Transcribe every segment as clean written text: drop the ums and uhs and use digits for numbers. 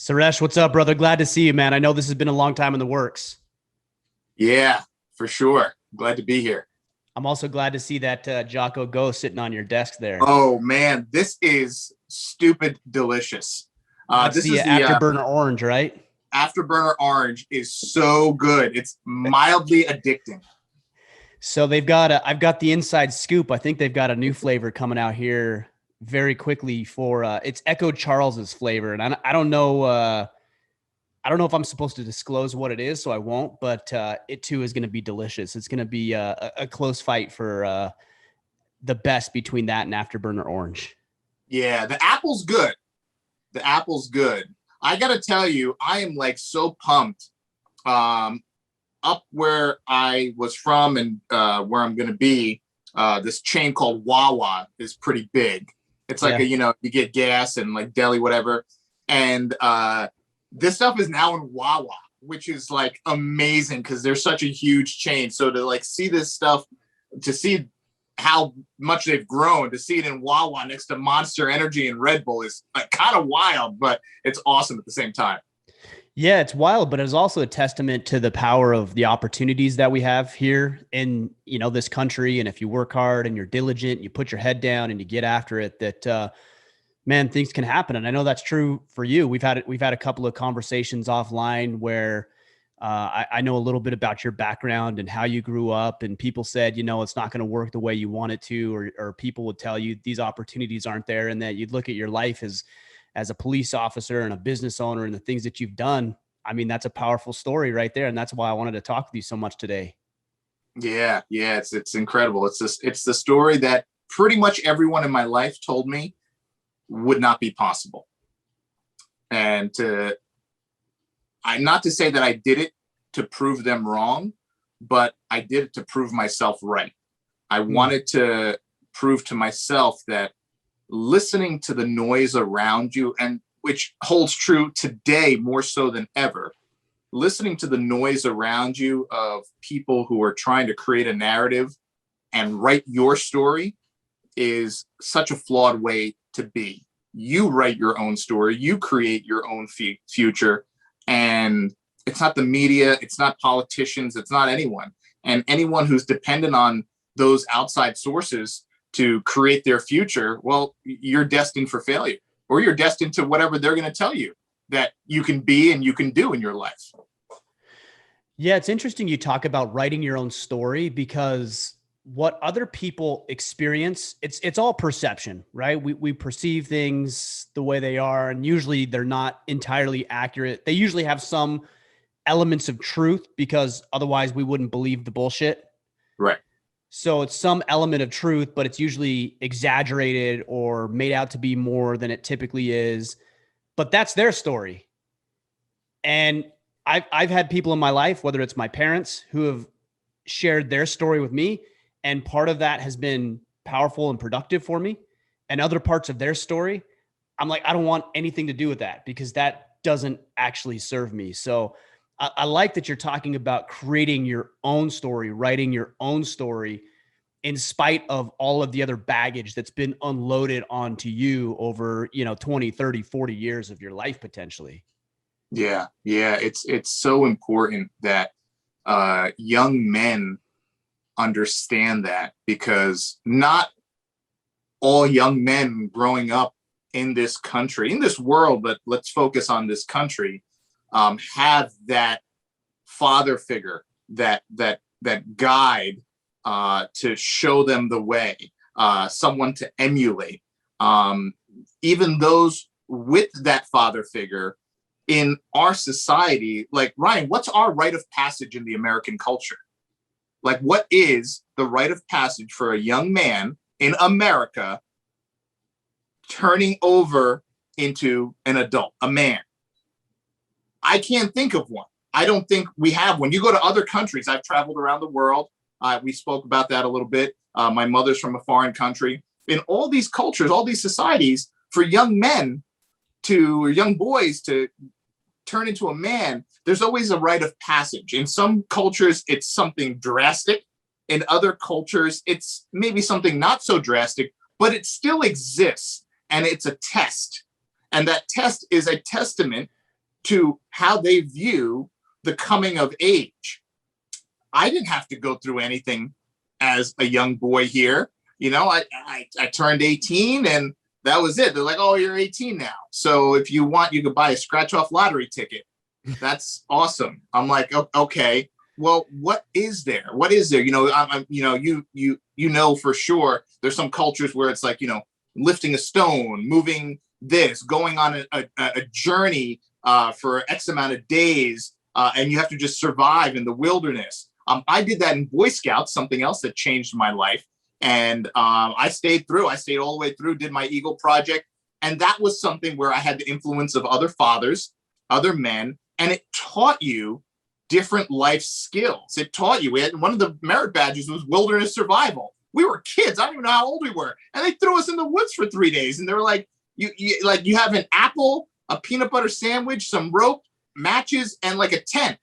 Suresh, what's up, brother? Glad to see you, man. I know this has been a long time in the works. Yeah, for sure. Glad to be here. I'm also glad to see that Jocko Go sitting on your desk there. Oh man, this is stupid delicious. That's This the is the Afterburner Orange, right? Afterburner Orange is so good. It's mildly addicting. So I've got the inside scoop. I think they've got a new flavor coming out here very quickly for, it's Echo Charles's flavor. And I don't know, I don't know if I'm supposed to disclose what it is, so I won't, but it too is going to be delicious. It's going to be a close fight for the best between that and Afterburner Orange. Yeah, the apple's good. The apple's good. I gotta tell you, I am like so pumped. Um, Up where I was from and where I'm gonna be, this chain called Wawa is pretty big. It's like Yeah. you get gas and like deli, whatever. And this stuff is now in Wawa, which is like amazing because there's such a huge chain. So to like see this stuff, to see how much they've grown, to see it in Wawa next to Monster Energy and Red Bull is like, kind of wild, but it's awesome at the same time. Yeah, it's wild, but it's also a testament to the power of the opportunities that we have here in, this country. And if you work hard and you're diligent, you put your head down and you get after it, that, man, things can happen. And I know that's true for you. We've had a couple of conversations offline where, I know a little bit about your background and how you grew up, and people said, it's not going to work the way you want it to, or people would tell you these opportunities aren't there, and that you'd look at your life as a police officer and a business owner and the things that you've done. I mean, that's a powerful story right there. And that's why I wanted to talk with you so much today. Yeah, it's incredible. It's the story that pretty much everyone in my life told me would not be possible. And I'm not to say that I did it to prove them wrong, but I did it to prove myself right. I wanted to prove to myself that listening to the noise around you, and which holds true today more so than ever, listening to the noise around you of people who are trying to create a narrative and write your story is such a flawed way to be. You write your own story, you create your own future, and it's not the media, it's not politicians, it's not anyone. And anyone who's dependent on those outside sources to create their future, well, you're destined for failure, or you're destined to whatever they're going to tell you that you can be and you can do in your life. Yeah, it's interesting you talk about writing your own story, because what other people experience, it's all perception, right? We perceive things the way they are, and usually they're not entirely accurate. They usually have some elements of truth, because otherwise we wouldn't believe the bullshit. Right. So it's some element of truth, but it's usually exaggerated or made out to be more than it typically is. But that's their story. And I've had people in my life, whether it's my parents, who have shared their story with me, and part of that has been powerful and productive for me. And other parts of their story, I'm like, I don't want anything to do with that, because that doesn't actually serve me. So I like that you're talking about creating your own story, writing your own story, in spite of all of the other baggage that's been unloaded onto you over, 20, 30, 40 years of your life, potentially. Yeah, it's so important that young men understand that, because not all young men growing up in this country, in this world, but let's focus on this country, have that father figure, that guide, to show them the way, someone to emulate. Even those with that father figure in our society, like Ryan, what's our rite of passage in the American culture? Like, what is the rite of passage for a young man in America turning over into an adult, a man? I can't think of one. I don't think we have one. You go to other countries. I've traveled around the world. We spoke about that a little bit. My mother's from a foreign country. In all these cultures, all these societies, for young men or young boys to turn into a man, there's always a rite of passage. In some cultures, it's something drastic. In other cultures, it's maybe something not so drastic, but it still exists. And it's a test. And that test is a testament to how they view the coming of age. I didn't have to go through anything as a young boy here. You know, I turned 18 and that was it. They're like, oh, you're 18 now. So if you want, you could buy a scratch off lottery ticket. That's awesome. I'm like, okay, well, what is there? What is there? You know, you know, for sure, there's some cultures where it's like, you know, lifting a stone, moving this, going on a journey for X amount of days, and you have to just survive in the wilderness. I did that in Boy Scouts, something else that changed my life. And I stayed through. I stayed all the way through, did my Eagle Project. And that was something where I had the influence of other fathers, other men, and it taught you different life skills. It taught you. We had one of the merit badges was wilderness survival. We were kids. I don't even know how old we were. And they threw us in the woods for 3 days. And they were like, you have an apple, a peanut butter sandwich, some rope, matches, and like a tent.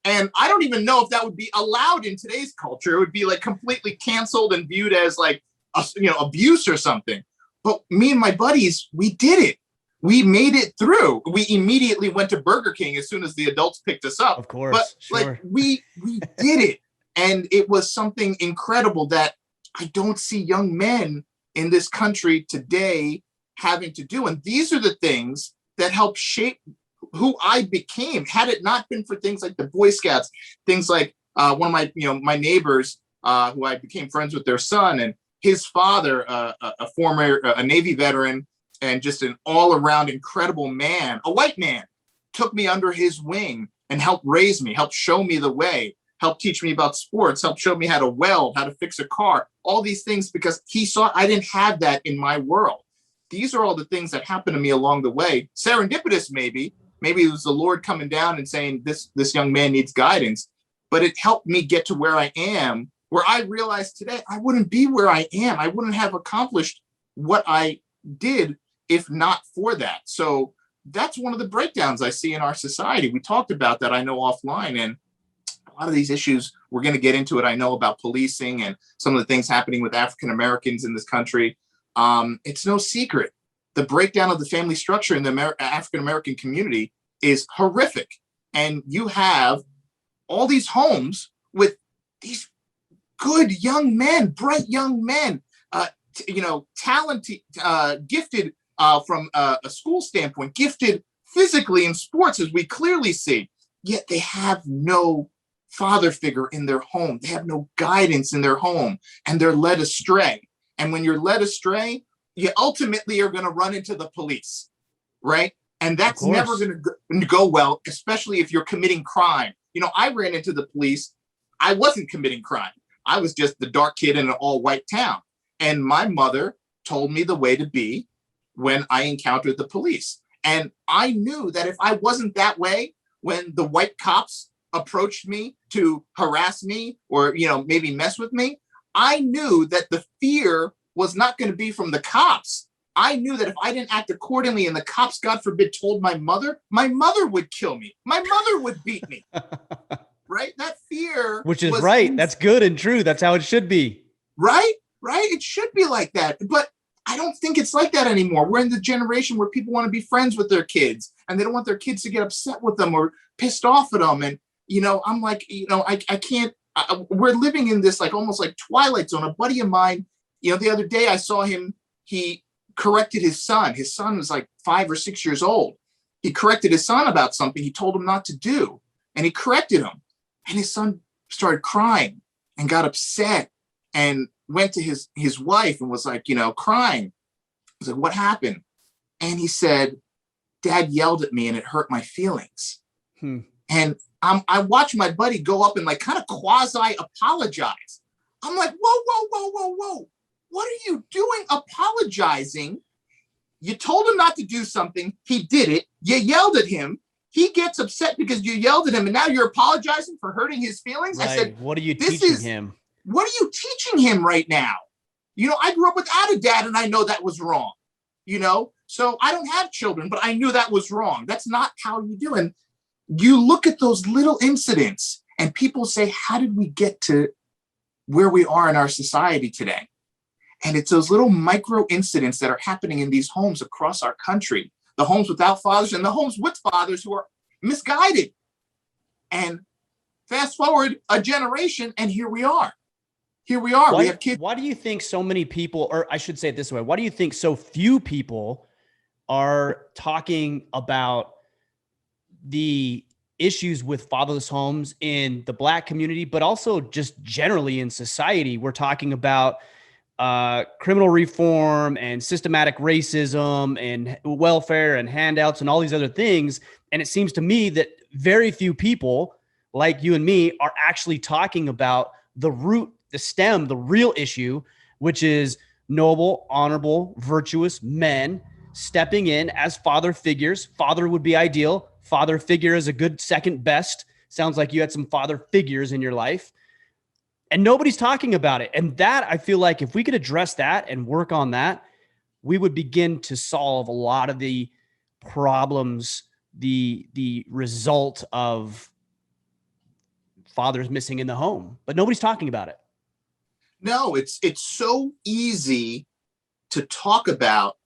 And I don't even know if that would be allowed in today's culture. It would be like completely canceled and viewed as like, abuse or something. But me and my buddies, we did it. We made it through. We immediately went to Burger King as soon as the adults picked us up. Of course. But sure. like we did it. And it was something incredible that I don't see young men in this country today having to do. And these are the things that help shape who I became. Had it not been for things like the Boy Scouts, things like one of my, my neighbors who I became friends with, their son and his father, a former Navy veteran, and just an all-around incredible man, a white man, took me under his wing and helped raise me, helped show me the way, helped teach me about sports, helped show me how to weld, how to fix a car, all these things, because he saw I didn't have that in my world. These are all the things that happened to me along the way. Serendipitous, maybe it was the Lord coming down and saying, this young man needs guidance, but it helped me get to where I am, where I realized today I wouldn't be where I am. I wouldn't have accomplished what I did if not for that. So that's one of the breakdowns I see in our society. We talked about that, I know, offline, and a lot of these issues, we're going to get into it. I know about policing and some of the things happening with African Americans in this country. It's no secret. The breakdown of the family structure in the African American community is horrific. And you have all these homes with these good young men, bright young men, talented, gifted from a school standpoint, gifted physically in sports, as we clearly see, yet they have no father figure in their home. They have no guidance in their home, and they're led astray. And when you're led astray, you ultimately are going to run into the police, right? And that's never going to go well, especially if you're committing crime. I ran into the police. I wasn't committing crime. I was just the dark kid in an all-white town. And my mother told me the way to be when I encountered the police. And I knew that if I wasn't that way, when the white cops approached me to harass me or, maybe mess with me, I knew that the fear was not going to be from the cops. I knew that if I didn't act accordingly and the cops, God forbid, told my mother would kill me. My mother would beat me. Right? That fear. Which is right. That's good and true. That's how it should be. Right? Right? It should be like that. But I don't think it's like that anymore. We're in the generation where people want to be friends with their kids and they don't want their kids to get upset with them or pissed off at them. And, I'm like, I can't, we're living in this like almost like Twilight Zone. A buddy of mine, the other day I saw him, he corrected his son. His son was like 5 or 6 years old. He corrected his son about something he told him not to do. And he corrected him. And his son started crying and got upset and went to his wife and was like, crying. I was like, what happened? And he said, Dad yelled at me and it hurt my feelings. And I watched my buddy go up and like kind of quasi apologize. I'm like, whoa. What are you doing apologizing? You told him not to do something. He did it. You yelled at him. He gets upset because you yelled at him. And now you're apologizing for hurting his feelings. Right. I said, what are you teaching him? What are you teaching him right now? I grew up without a dad and I know that was wrong, so I don't have children, but I knew that was wrong. That's not how you do. And you look at those little incidents and people say, how did we get to where we are in our society today? And it's those little micro incidents that are happening in these homes across our country, the homes without fathers and the homes with fathers who are misguided. And fast forward a generation, and here we are. Here we are. We have kids. Why do you think so many people, or I should say it this way, why do you think so few people are talking about the issues with fatherless homes in the Black community, but also just generally in society? We're talking about criminal reform and systematic racism and welfare and handouts and all these other things. And it seems to me that very few people like you and me are actually talking about the root, the stem, the real issue, which is noble, honorable, virtuous men stepping in as father figures. Father would be ideal. Father figure is a good second best. Sounds like you had some father figures in your life. And nobody's talking about it. And that, I feel like if we could address that and work on that, we would begin to solve a lot of the problems, the result of fathers missing in the home. But nobody's talking about it. No, it's so easy to talk about.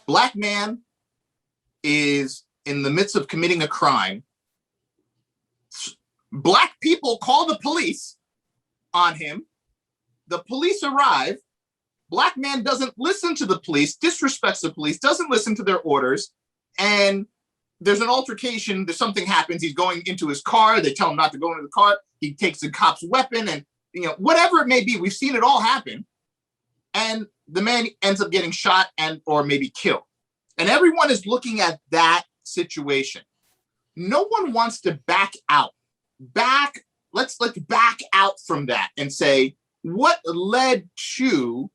Black man is in the midst of committing a crime. Black people call the police on him. The police arrive. Black man doesn't listen to the police, disrespects the police, doesn't listen to their orders. And there's an altercation. There's something happens. He's going into his car. They tell him not to go into the car. He takes the cop's weapon and, whatever it may be. We've seen it all happen. And the man ends up getting shot and or maybe killed. And everyone is looking at that situation. No one wants to back out. Let's back out from that and say, what led to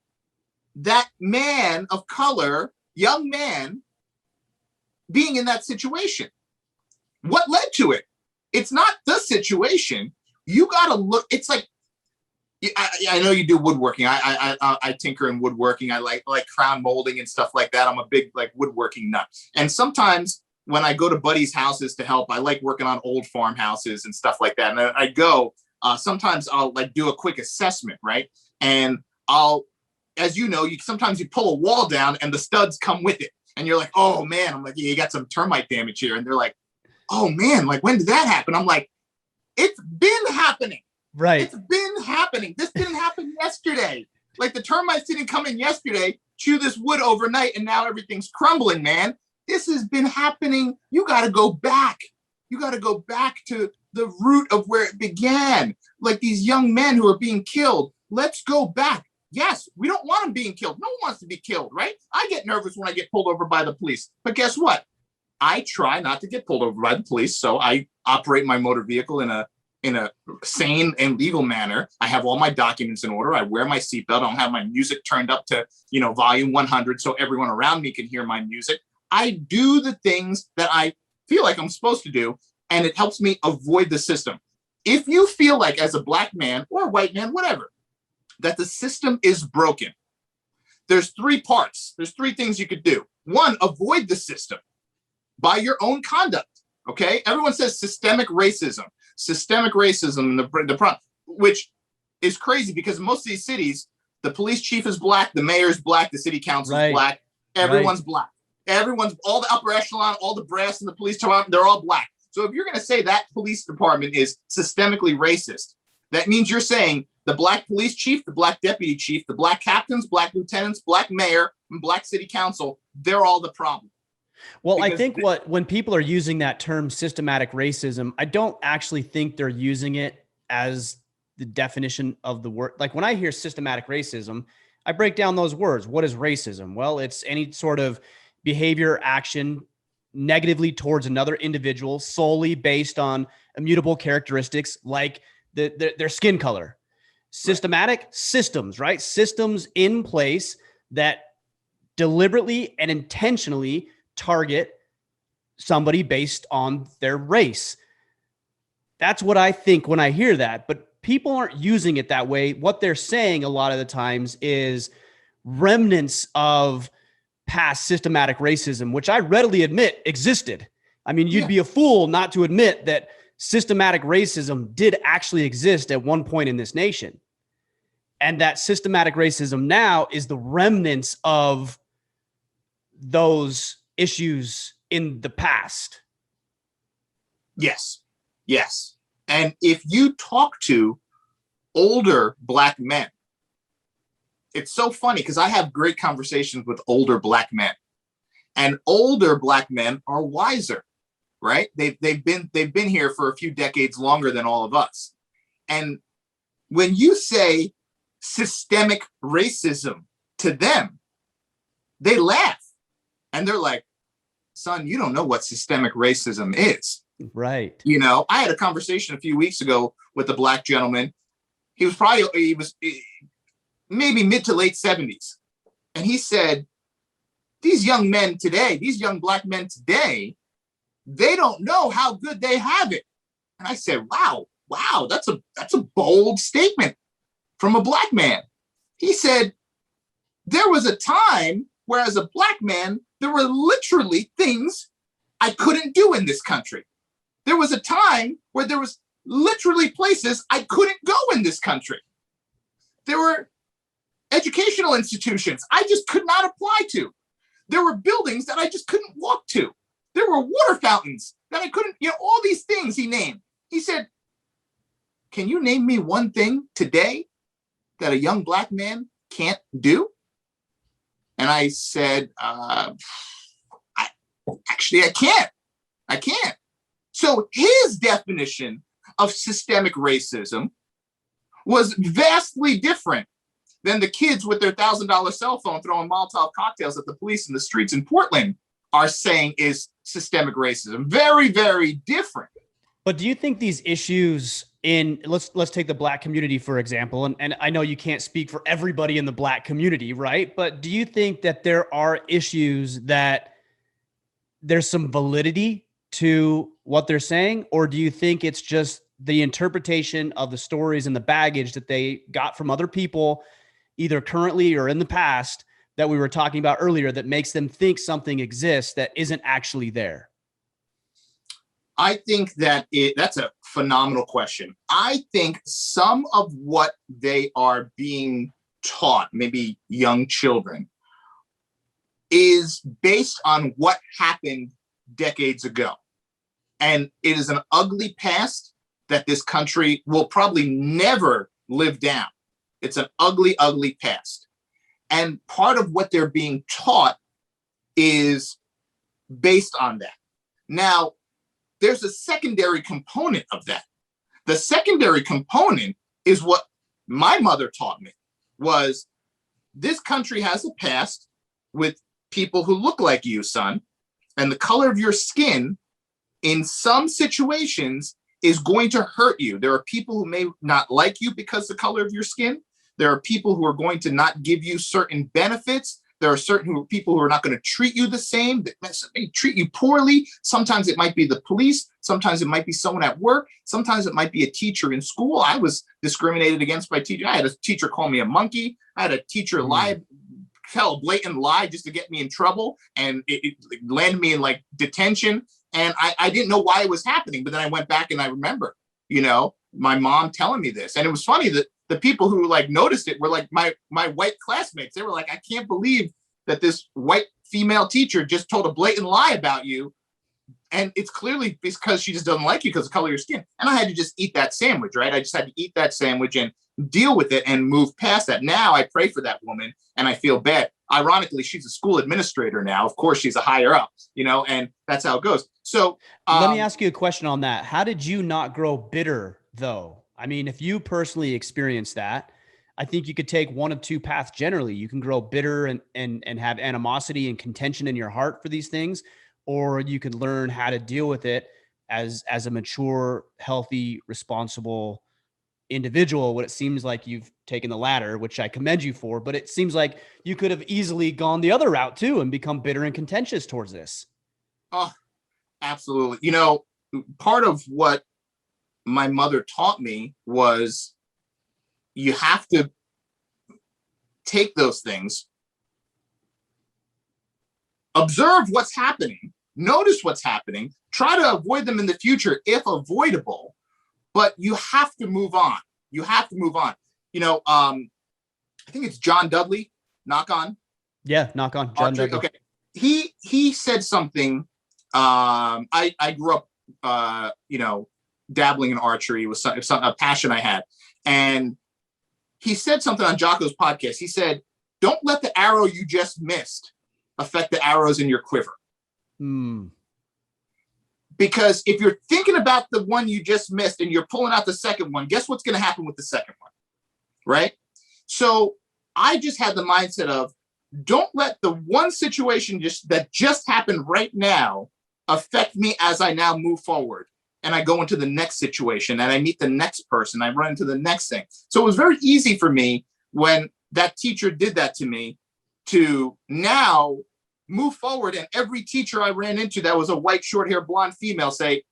that man of color, young man, being in that situation? What led to it? It's not the situation. You got to look. It's like, I know you do woodworking. I tinker in woodworking. I like crown molding and stuff like that. I'm a big woodworking nut. And sometimes when I go to buddies' houses to help, I like working on old farmhouses and stuff like that. And I go, sometimes I'll do a quick assessment, right? And as you know, sometimes you pull a wall down and the studs come with it. And you're like, oh man, I'm like, yeah, you got some termite damage here. And they're like, oh man, when did that happen? I'm like, it's been happening. Right. It's been happening. This didn't happen yesterday. The termites didn't come in yesterday, chew this wood overnight, and now everything's crumbling, man. This has been happening. You got to go back. You got to go back to the root of where it began. Like these young men who are being killed. Let's go back. Yes, we don't want them being killed. No one wants to be killed, right? I get nervous when I get pulled over by the police. But guess what? I try not to get pulled over by the police. So I operate my motor vehicle in a sane and legal manner. I have all my documents in order. I wear my seatbelt. I don't have my music turned up to, volume 100 so everyone around me can hear my music. I do the things that I feel like I'm supposed to do, and it helps me avoid the system. If you feel like as a Black man or a white man, whatever, that the system is broken, there's three parts. There's three things you could do. One, avoid the system by your own conduct. Okay. Everyone says systemic racism in the which is crazy because in most of these cities, the police chief is Black, the mayor is Black, the city council is Black, everyone's Black. Everyone's, all the upper echelon, all the brass in the police department, they're all Black. So if you're going to say that police department is systemically racist, that means you're saying the Black police chief, the Black deputy chief, the Black captains, Black lieutenants, Black mayor, and Black city council, they're all the problem. Well, because I think when people are using that term systematic racism, I don't actually think they're using it as the definition of the word. Like when I hear systematic racism, I break down those words. What is racism? Well, it's any sort of behavior, action negatively towards another individual solely based on immutable characteristics like their skin color. Systematic systems, right? Systems in place that deliberately and intentionally target somebody based on their race. That's what I think when I hear that, but people aren't using it that way. What they're saying a lot of the times is remnants of past systematic racism, which I readily admit existed. I mean, you'd be a fool not to admit that systematic racism did actually exist at one point in this nation. And that systematic racism now is the remnants of those issues in the past. Yes. Yes. And if you talk to older Black men, it's so funny because I have great conversations with older Black men, and older Black men are wiser, right? They've been here for a few decades longer than all of us. And when you say systemic racism to them, they laugh and they're like, son, you don't know what systemic racism is. Right. You know, I had a conversation a few weeks ago with a Black gentleman. He was maybe mid to late 70s. And he said, these young men today, these young Black men today, they don't know how good they have it. And I said, wow, that's a bold statement from a Black man. He said, there was a time where as a Black man, there were literally things I couldn't do in this country. There was a time where there was literally places I couldn't go in this country. There were educational institutions I just could not apply to. There were buildings that I just couldn't walk to. There were water fountains that I couldn't, all these things he named. He said, can you name me one thing today that a young Black man can't do? And I said, I can't. I can't. So his definition of systemic racism was vastly different than the kids with their $1,000 cell phone throwing Molotov cocktails at the police in the streets in Portland are saying is systemic racism. Very, very different. But do you think these issues let's take the Black community, for example, and I know you can't speak for everybody in the Black community, right? But do you think that there are issues that there's some validity to what they're saying? Or do you think it's just the interpretation of the stories and the baggage that they got from other people, either currently or in the past, that we were talking about earlier, that makes them think something exists that isn't actually there? I think that's a phenomenal question. I think some of what they are being taught, maybe young children, is based on what happened decades ago. And it is an ugly past that this country will probably never live down. It's an ugly, ugly past. And part of what they're being taught is based on that. Now, there's a secondary component of that. The secondary component is what my mother taught me, was this country has a past with people who look like you, son, and the color of your skin in some situations is going to hurt you. There are people who may not like you because of the color of your skin. There are people who are going to not give you certain benefits. There are certain people who are not going to treat you the same, that may treat you poorly. Sometimes it might be the police. Sometimes it might be someone at work. Sometimes it might be a teacher in school. I was discriminated against by teachers. I had a teacher call me a monkey. I had a teacher tell a blatant lie just to get me in trouble, and it landed me in like detention. And I didn't know why it was happening, but then I went back and I remember, my mom telling me this. And it was funny that the people who like noticed it were like my white classmates. They were like, I can't believe that this white female teacher just told a blatant lie about you. And it's clearly because she just doesn't like you because of the color of your skin. And I had to just eat that sandwich, right? I just had to eat that sandwich and deal with it and move past that. Now I pray for that woman and I feel bad. Ironically, she's a school administrator now. Of course, she's a higher up, and that's how it goes. So let me ask you a question on that. How did you not grow bitter, though? I mean, if you personally experienced that, I think you could take one of two paths generally. You can grow bitter and have animosity and contention in your heart for these things, or you could learn how to deal with it as a mature, healthy, responsible individual. What it seems like you've taken the latter, which I commend you for, but it seems like you could have easily gone the other route too and become bitter and contentious towards this. Oh, absolutely. Part of what my mother taught me was you have to take those things, observe what's happening, notice what's happening, try to avoid them in the future if avoidable, but you have to move on. You have to move on. I think it's John Dudley, knock on. Yeah, knock on. John Dudley. Okay. He said something. I grew up dabbling in archery. It was a passion I had. And he said something on Jocko's podcast. He said, don't let the arrow you just missed affect the arrows in your quiver. Because if you're thinking about the one you just missed and you're pulling out the second one, guess what's going to happen with the second one? Right? So I just had the mindset of, don't let the one situation that just happened right now affect me as I now move forward. And I go into the next situation and I meet the next person. I run into the next thing. So it was very easy for me when that teacher did that to me to now move forward. And every teacher I ran into that was a white, short hair, blonde female say,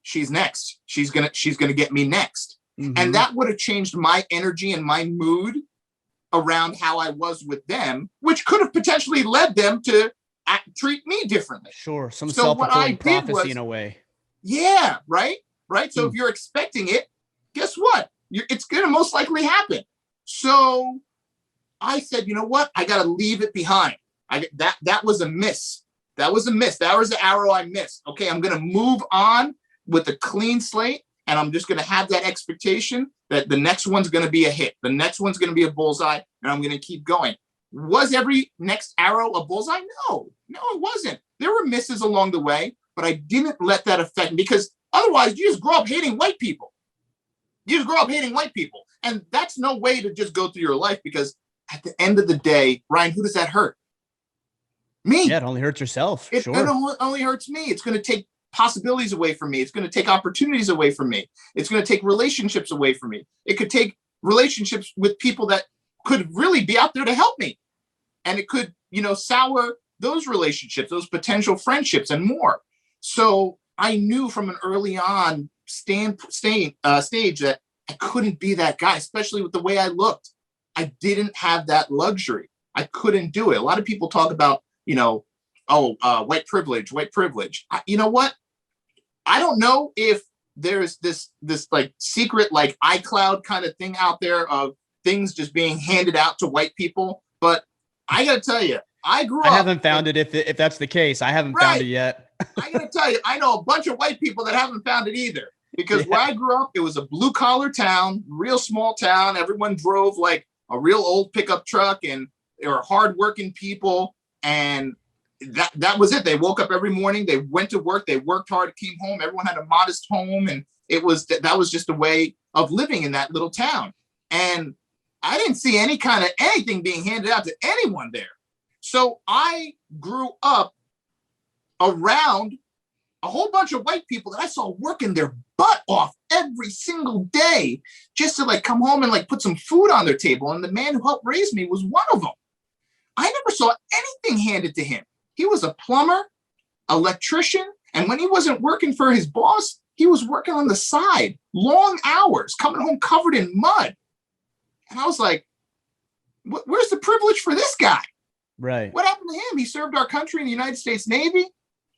she's next. She's gonna get me next. Mm-hmm. And that would have changed my energy and my mood around how I was with them, which could have potentially led them to treat me differently. Sure. Some self-fulfilling prophecy in a way. Yeah. Right. So if you're expecting it, guess what? It's going to most likely happen. So I said, you know what? I got to leave it behind. That was a miss. That was the arrow I missed. Okay. I'm going to move on with a clean slate. And I'm just going to have that expectation that the next one's going to be a hit. The next one's going to be a bullseye. And I'm going to keep going. Was every next arrow a bullseye? No, it wasn't. There were misses along the way, but I didn't let that affect me, because otherwise you just grow up hating white people. And that's no way to just go through your life, because at the end of the day, Ryan, who does that hurt? Me. Yeah, it only hurts yourself. It only hurts me. It's going to take possibilities away from me. It's going to take opportunities away from me. It's going to take relationships away from me. It could take relationships with people that could really be out there to help me. And it could, sour those relationships, those potential friendships and more. So I knew from an early on stage that I couldn't be that guy, especially with the way I looked. I didn't have that luxury. I couldn't do it. A lot of people talk about, white privilege. You know what? I don't know if there's this like secret, like iCloud kind of thing out there of things just being handed out to white people. But I got to tell you, I haven't found it. If that's the case, I haven't found it yet. I got to tell you, I know a bunch of white people that haven't found it either, because where I grew up, it was a blue collar town, real small town. Everyone drove like a real old pickup truck, and they were hardworking people. And that was it. They woke up every morning, they went to work, they worked hard, came home. Everyone had a modest home. And that was just a way of living in that little town. And I didn't see any kind of anything being handed out to anyone there. So I grew up around a whole bunch of white people that I saw working their butt off every single day just to like come home and like put some food on their table. And the man who helped raise me was one of them. I never saw anything handed to him. He was a plumber, electrician, and when he wasn't working for his boss, he was working on the side, long hours, coming home covered in mud. And I was like, where's the privilege for this guy? Right. What happened to him? He served our country in the United States Navy,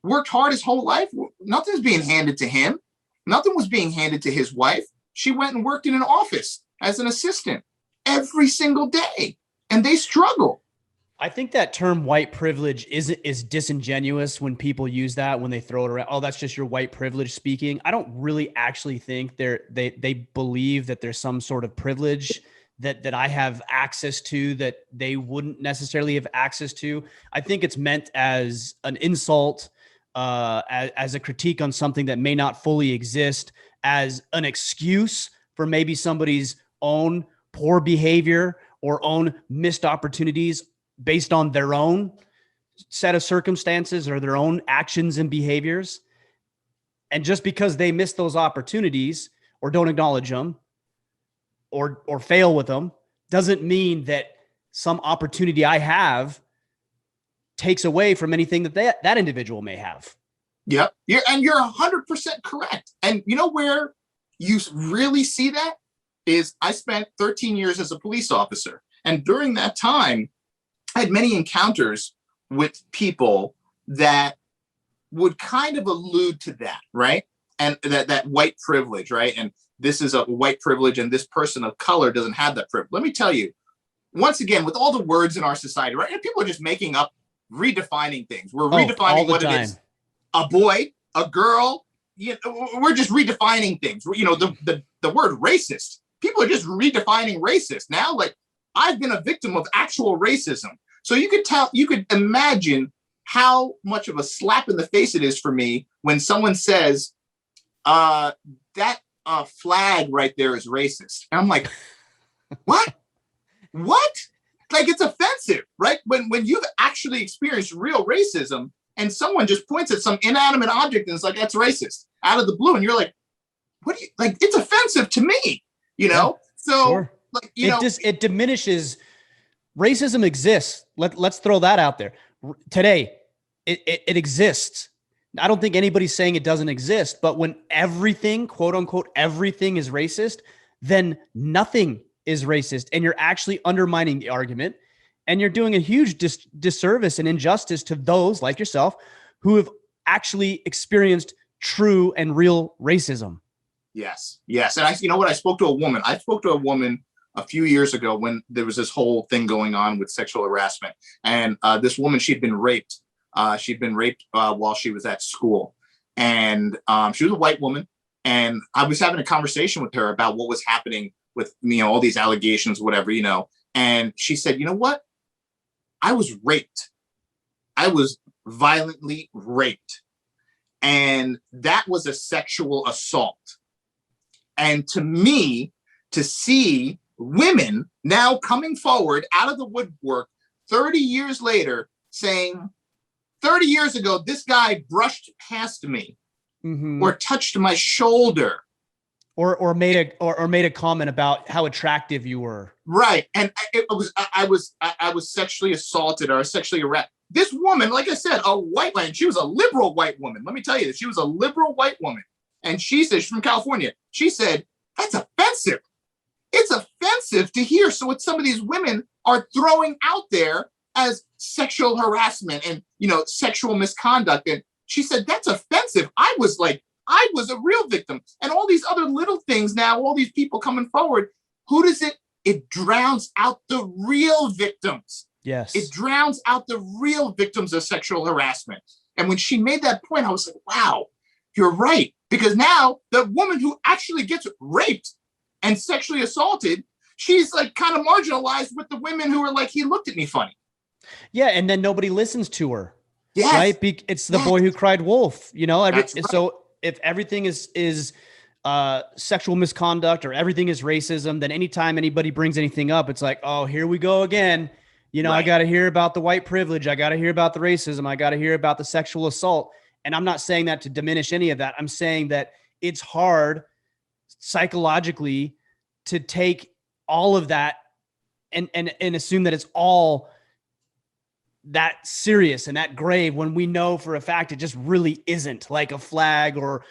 worked hard his whole life. Nothing's being handed to him. Nothing was being handed to his wife. She went and worked in an office as an assistant every single day, and they struggle. I think that term white privilege is disingenuous when people use that, when they throw it around. Oh, that's just your white privilege speaking. I don't really actually think they believe that there's some sort of privilege that I have access to that they wouldn't necessarily have access to. I think it's meant as an insult, as a critique on something that may not fully exist, as an excuse for maybe somebody's own poor behavior or own missed opportunities based on their own set of circumstances or their own actions and behaviors. And just because they miss those opportunities or don't acknowledge them or fail with them doesn't mean that some opportunity I have takes away from anything that individual may have. Yep. You're 100% correct. And you know where you really see that is I spent 13 years as a police officer. And during that time, I had many encounters with people that would kind of allude to that, right? And that white privilege, right? And this is a white privilege and this person of color doesn't have that privilege. Let me tell you, once again, with all the words in our society, right? And people are just making up, redefining things. We're redefining what it is. A boy, a girl, we're just redefining things. The word racist, people are just redefining racist now. Like, I've been a victim of actual racism. So you could imagine how much of a slap in the face it is for me when someone says, that flag right there is racist. And I'm like, what? What? Like, it's offensive, right? When you've actually experienced real racism and someone just points at some inanimate object and it's like, that's racist, out of the blue. And you're like, what do you, like, it's offensive to me, Yeah, So sure. like, It diminishes. Racism exists. Let's throw that out there. Today, it exists. I don't think anybody's saying it doesn't exist, but when everything, quote unquote, everything is racist, then nothing is racist. And you're actually undermining the argument. And you're doing a huge disservice and injustice to those like yourself who have actually experienced true and real racism. Yes. And I spoke to a woman. I spoke to a woman a few years ago when there was this whole thing going on with sexual harassment. And this woman, she'd been raped. While she was at school. And she was a white woman. And I was having a conversation with her about what was happening with, all these allegations, whatever, And she said, you know what? I was raped. I was violently raped. And that was a sexual assault. And to me, to see women now coming forward out of the woodwork 30 years later saying, 30 years ago, this guy brushed past me or touched my shoulder. Or made a comment about how attractive you were. Right. And I was sexually assaulted or sexually harassed. This woman, like I said, a white woman, she was a liberal white woman. Let me tell you this. She was a liberal white woman. And she said, she's from California. She said, that's offensive. It's offensive to hear. So what some of these women are throwing out there as sexual harassment and, sexual misconduct. And she said, that's offensive. I was a real victim. And all these other little things now, all these people coming forward, it drowns out the real victims. Yes. It drowns out the real victims of sexual harassment. And when she made that point, I was like, wow, you're right. Because now the woman who actually gets raped and sexually assaulted, she's like kind of marginalized with the women who are like, he looked at me funny. Yeah. And then nobody listens to her. Yes. Right. It's the boy who cried wolf, Right. So if everything is sexual misconduct or everything is racism, then anytime anybody brings anything up, it's like, oh, here we go again. Right. I got to hear about the white privilege. I got to hear about the racism. I got to hear about the sexual assault. And I'm not saying that to diminish any of that. I'm saying that it's hard psychologically to take all of that and assume that it's all that serious and that grave when we know for a fact it just really isn't, like a flag or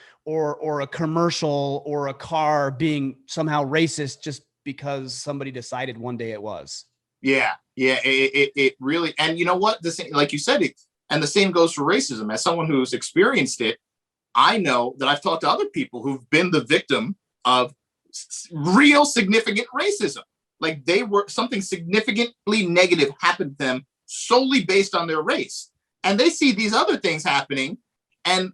a commercial or a car being somehow racist just because somebody decided one day it was. Yeah. It really, and you know what? The same, like you said, and the same goes for racism. As someone who's experienced it, I know that I've talked to other people who've been the victim of real significant racism. Like something significantly negative happened to them solely based on their race. And they see these other things happening, and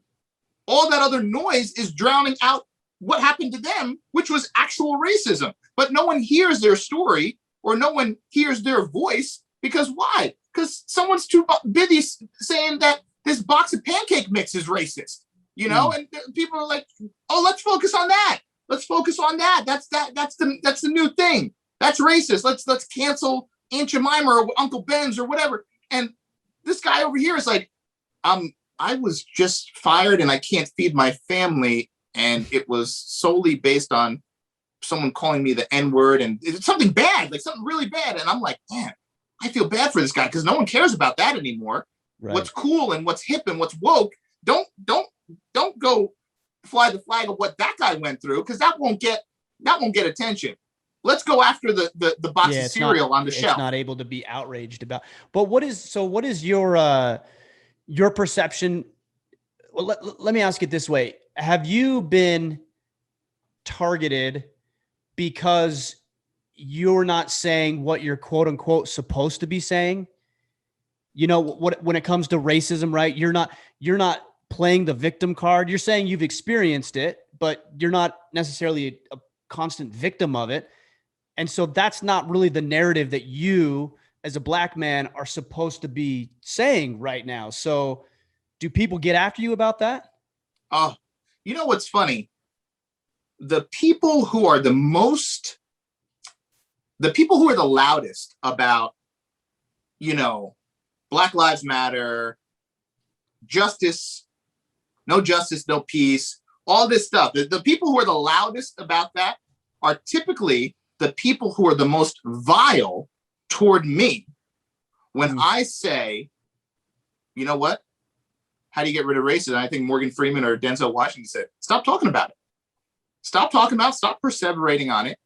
all that other noise is drowning out what happened to them, which was actual racism. But no one hears their story or no one hears their voice. Because why? Because someone's too busy saying that this box of pancake mix is racist, and people are like, oh, let's focus on that. Let's focus on that. That's the new thing. That's racist. Let's cancel Aunt Jemima or Uncle Ben's or whatever. And this guy over here is like, I was just fired and I can't feed my family. And it was solely based on someone calling me the N-word, and it's something bad, like something really bad. And I'm like, man, I feel bad for this guy because no one cares about that anymore. Right. What's cool and what's hip and what's woke. Don't go fly the flag of what that guy went through, because that won't get attention. Let's go after the box of cereal on the shelf. It's not able to be outraged about. But what is your perception? Well, let me ask it this way. Have you been targeted because you're not saying what you're quote unquote supposed to be saying? When it comes to racism, right? You're not playing the victim card. You're saying you've experienced it, but you're not necessarily a constant victim of it. And so that's not really the narrative that you as a black man are supposed to be saying right now. So do people get after you about that? Oh, you know what's funny? The people who are the loudest about, Black Lives Matter, justice, no justice, no peace, all this stuff. The people who are the loudest about that are typically the people who are the most vile toward me. When I say, you know what? How do you get rid of racism? I think Morgan Freeman or Denzel Washington said, stop talking about it. Stop talking about it, stop perseverating on it,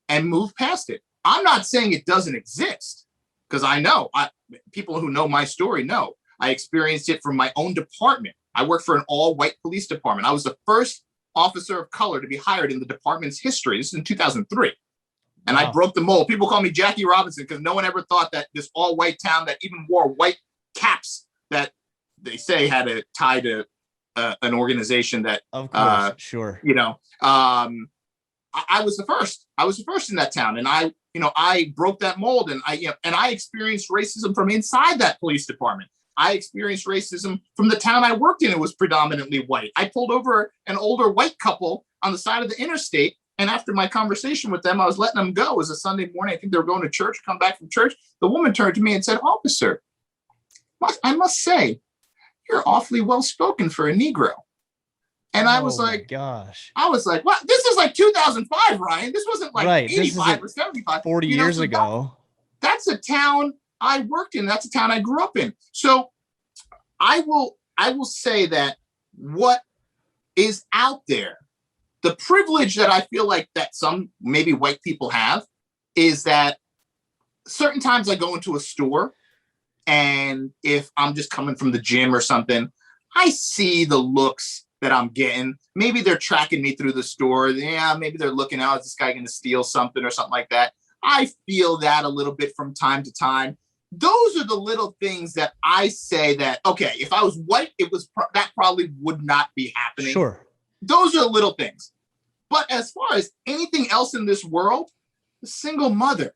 and move past it. I'm not saying it doesn't exist, because I know, people who know my story know. I experienced it from my own department. I worked for an all-white police department. I was the first officer of color to be hired in the department's history. This is in 2003. And wow. I broke the mold. People call me Jackie Robinson because no one ever thought that this all-white town that even wore white caps that they say had a tie to an organization that, of course, sure. I was the first. I was the first in that town, and I broke that mold, and I experienced racism from inside that police department. I experienced racism from the town I worked in. It was predominantly white. I pulled over an older white couple on the side of the interstate, and after my conversation with them, I was letting them go. It was a Sunday morning. I think they were going to church, come back from church. The woman turned to me and said, "Officer, I must say, you're awfully well-spoken for a Negro." And I was like, gosh, what? This is like 2005, Ryan. This wasn't like right. 85 or 75. 40 years ago. That's a town I worked in. That's a town I grew up in. So I will say that what is out there, the privilege that I feel like that some maybe white people have, is that certain times I go into a store, and if I'm just coming from the gym or something, I see the looks that I'm getting. Maybe they're tracking me through the store. Yeah, maybe they're looking out, is this guy going to steal something or something like that? I feel that a little bit from time to time. Those are the little things that I say that, okay, if I was white, that probably would not be happening. Sure. Those are little things. But as far as anything else in this world, the single mother,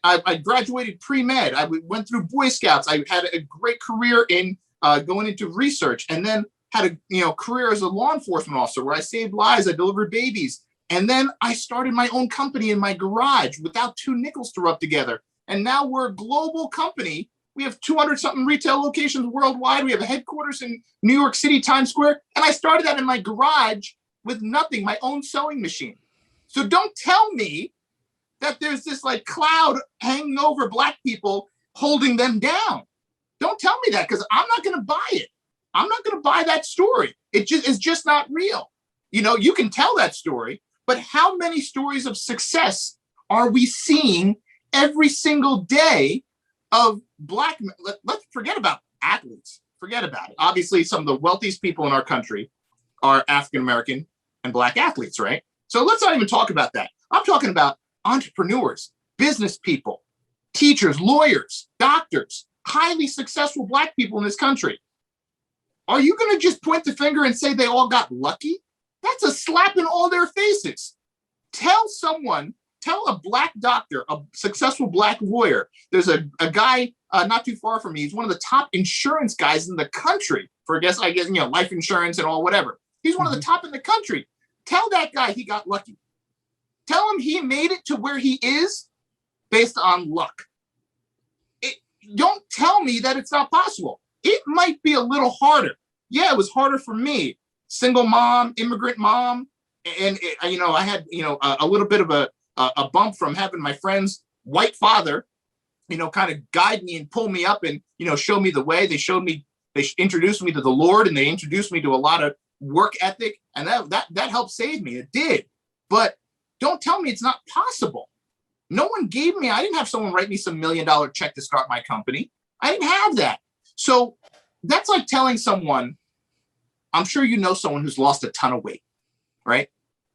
I graduated pre-med. I went through Boy Scouts. I had a great career in going into research, and then had a career as a law enforcement officer where I saved lives, I delivered babies. And then I started my own company in my garage without 2 nickels to rub together. And now we're a global company. We have 200 something retail locations worldwide. We have a headquarters in New York City, Times Square. And I started that in my garage with nothing, my own sewing machine. So don't tell me that there's this like cloud hanging over Black people holding them down. Don't tell me that, because I'm not going to buy it. I'm not going to buy that story. It's just not real. You can tell that story, but how many stories of success are we seeing every single day of Black men? Let's forget about athletes. Forget about it. Obviously, some of the wealthiest people in our country are African-American and Black athletes, right? So let's not even talk about that. I'm talking about entrepreneurs, business people, teachers, lawyers, doctors, highly successful Black people in this country. Are you going to just point the finger and say they all got lucky? That's a slap in all their faces. Tell a Black doctor, a successful Black lawyer. There's a guy not too far from me. He's one of the top insurance guys in the country for, I guess, life insurance and all whatever. He's one of the top in the country. Tell that guy he got lucky. Tell him he made it to where he is based on luck. Don't tell me that it's not possible. It might be a little harder. Yeah, it was harder for me. Single mom, immigrant mom. And, I had, a little bit of a bump from having my friend's white father, kind of guide me and pull me up and, show me the way. They introduced me to the Lord, and they introduced me to a lot of work ethic. And that helped save me. It did. But don't tell me it's not possible. No one I didn't have someone write me some $1 million check to start my company. I didn't have that. So that's like telling someone, I'm sure you know someone who's lost a ton of weight, right?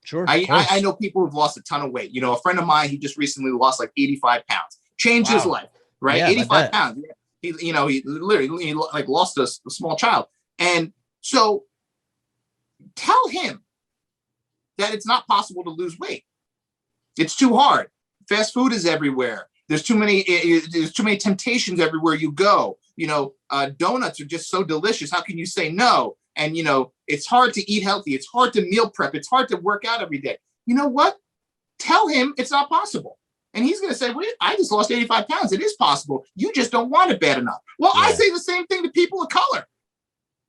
Sure. I know people who've lost a ton of weight. A friend of mine, he just recently lost like 85 pounds, changed his life, right? Yeah, 85 pounds. He literally like lost a small child. And so tell him that it's not possible to lose weight. It's too hard. Fast food is everywhere. There's too many temptations everywhere you go. Donuts are just so delicious. How can you say no? And, it's hard to eat healthy. It's hard to meal prep. It's hard to work out every day. You know what? Tell him it's not possible. And he's going to say, well, I just lost 85 pounds. It is possible. You just don't want it bad enough. Well, yeah. I say the same thing to people of color.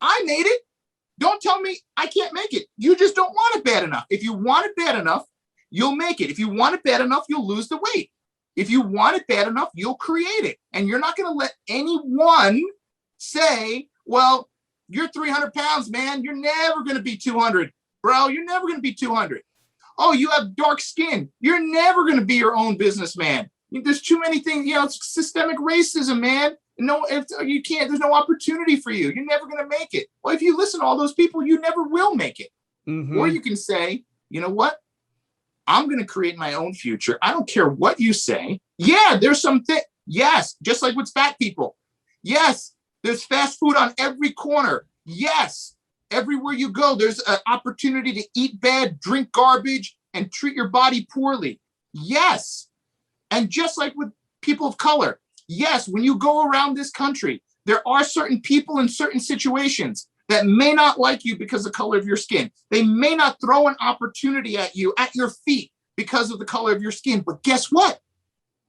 I made it. Don't tell me I can't make it. You just don't want it bad enough. If you want it bad enough, you'll make it. If you want it bad enough, you'll lose the weight. If you want it bad enough, you'll create it. And you're not going to let anyone say, well, you're 300 pounds, man. You're never going to be 200. Bro, you're never going to be 200. Oh, you have dark skin. You're never going to be your own businessman. There's too many things. It's systemic racism, man. No, if you can't, there's no opportunity for you. You're never going to make it. Well, if you listen to all those people, you never will make it. Mm-hmm. Or you can say, you know what? I'm going to create my own future. I don't care what you say. Yeah, there's something. Yes, just like with fat people. Yes, there's fast food on every corner. Yes, everywhere you go, there's an opportunity to eat bad, drink garbage, and treat your body poorly. Yes. And just like with people of color, yes, when you go around this country, there are certain people in certain situations that may not like you because of the color of your skin. They may not throw an opportunity at you at your feet because of the color of your skin. But guess what?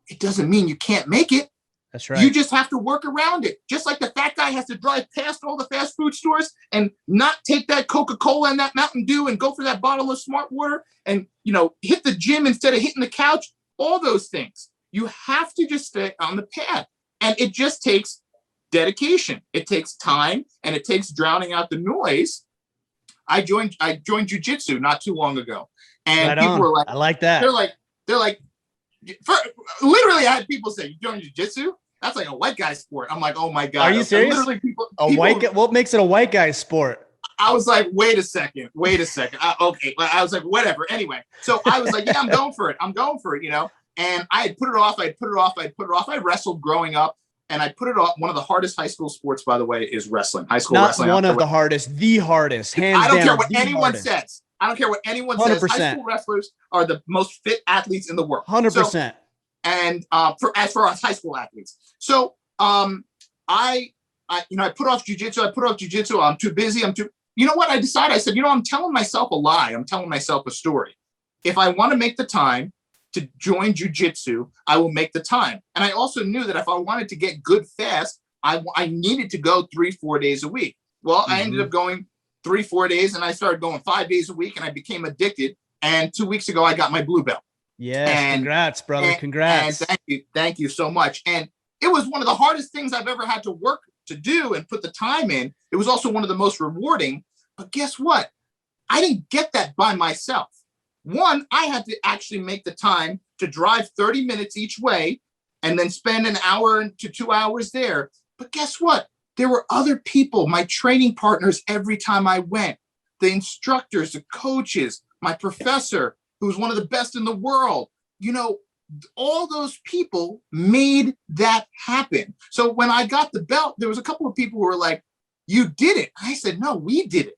It doesn't mean you can't make it. That's right. You just have to work around it. Just like the fat guy has to drive past all the fast food stores and not take that Coca-Cola and that Mountain Dew and go for that bottle of Smart Water and, hit the gym instead of hitting the couch. All those things. You have to just stay on the path. And it just takes dedication. It takes time, and it takes drowning out the noise. I joined jiu-jitsu not too long ago. And right people on. were like, I like that. They're like, literally, I had people say, you joined jiu-jitsu? That's like a white guy sport. I'm like, oh my God. Are you serious? Literally people, what makes it a white guy sport? I was like, wait a second. Okay. I was like, whatever. Anyway. So I was like, yeah, I'm going for it. And I had put it off. I wrestled growing up, and I put it off. One of the hardest high school sports, by the way, is wrestling. High school wrestling. Not one of the hardest, the hardest, hands down. I don't care what anyone says. I don't care what anyone 100%. says. High school wrestlers are the most fit athletes in the world. 100%. And as for us high school athletes. So I put off jujitsu. I'm too busy. You know what? I decided, I said, I'm telling myself a lie. I'm telling myself a story. If I want to make the time to join jujitsu, I will make the time. And I also knew that if I wanted to get good fast, I needed to go 3-4 days a week. Well, I ended up going 3-4 days, and I started going 5 days a week, and I became addicted. And 2 weeks ago, I got my blue belt. Yes, congrats, brother. Congrats. And thank you so much. And it was one of the hardest things I've ever had to work to do and put the time in. It was also one of the most rewarding. But guess what? I didn't get that by myself. One, I had to actually make the time to drive 30 minutes each way and then spend an hour to 2 hours there. But guess what? There were other people, my training partners, every time I went, the instructors, the coaches, my professor, who was one of the best in the world. All those people made that happen. So when I got the belt, there was a couple of people who were like, you did it. I said, no, we did it.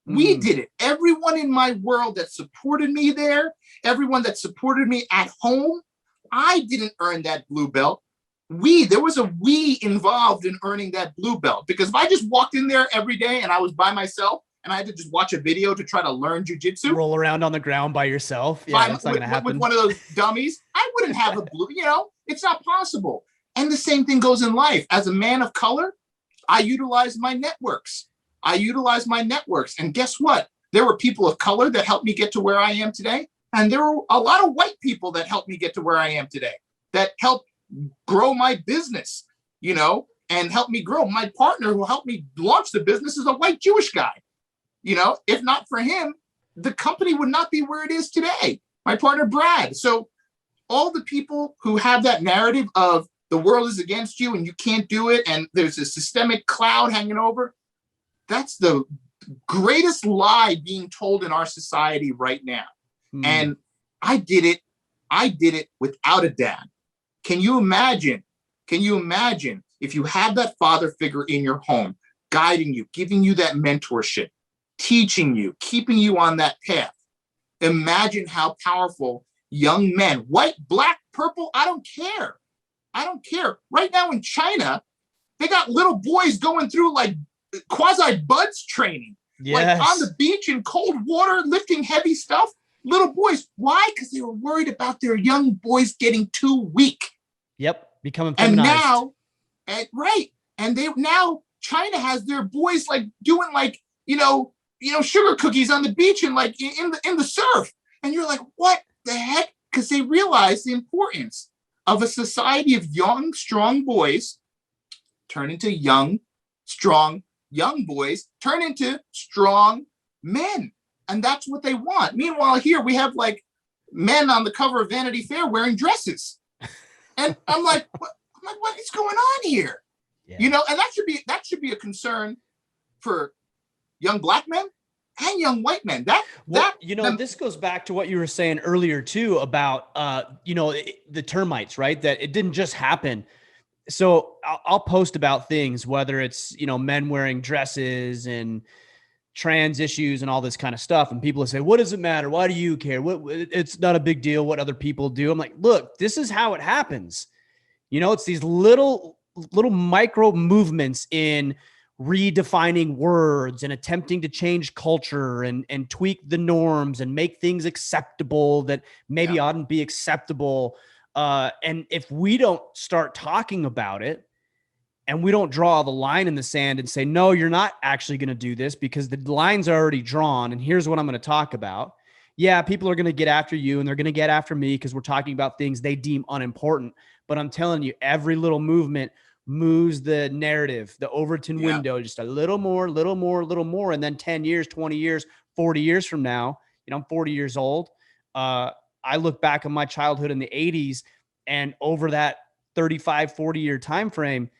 We did it. Everyone in my world that supported me there, everyone that supported me at home, I didn't earn that blue belt. There was a we involved in earning that blue belt. Because if I just walked in there every day and I was by myself and I had to just watch a video to try to learn jujitsu, roll around on the ground by yourself. Yeah, that's not going to happen. With one of those dummies, I wouldn't have a blue, it's not possible. And the same thing goes in life. As a man of color, I utilize my networks. And guess what? There were people of color that helped me get to where I am today. And there were a lot of white people that helped me get to where I am today, that helped grow my business, and helped me grow. My partner who helped me launch the business is a white Jewish guy. If not for him, the company would not be where it is today. My partner, Brad. So all the people who have that narrative of the world is against you and you can't do it, and there's a systemic cloud hanging over, that's the greatest lie being told in our society right now. And I did it without a dad. Can you imagine if you have that father figure in your home? guiding you, giving you that mentorship, teaching you, keeping you on that path. Imagine how powerful young men, white, black, purple, I don't care. I don't care. Right now in China, they got little boys going through like quasi buds training, like on the beach in cold water, lifting heavy stuff. Little boys. Why? Because they were worried about their young boys getting too weak. Yep. Becoming feminized. And now, right. And now China has their boys like doing like, sugar cookies on the beach and like in the surf. And you're like, what the heck? Because they realize the importance of a society of young, strong boys turn into young, strong, young boys, turn into strong men. And that's what they want. Meanwhile, here we have like men on the cover of Vanity Fair wearing dresses. And I'm like, what is going on here? Yeah. And that should be a concern for young black men and young white men. This goes back to what you were saying earlier too about the termites, right? That it didn't just happen. So I'll post about things, whether it's, men wearing dresses and trans issues and all this kind of stuff. And people will say, what does it matter? Why do you care? It's not a big deal what other people do. I'm like, look, this is how it happens. It's these little micro movements in redefining words and attempting to change culture and tweak the norms and make things acceptable that maybe oughtn't be acceptable. And if we don't start talking about it, and we don't draw the line in the sand and say, no, you're not actually going to do this because the lines are already drawn. And here's what I'm going to talk about. Yeah, people are going to get after you and they're going to get after me because we're talking about things they deem unimportant. But I'm telling you, every little movement moves the narrative, the Overton window, just a little more. And then 10 years, 20 years, 40 years from now, I'm 40 years old. I look back on my childhood in the 80s, and over that 35, 40-year time frame,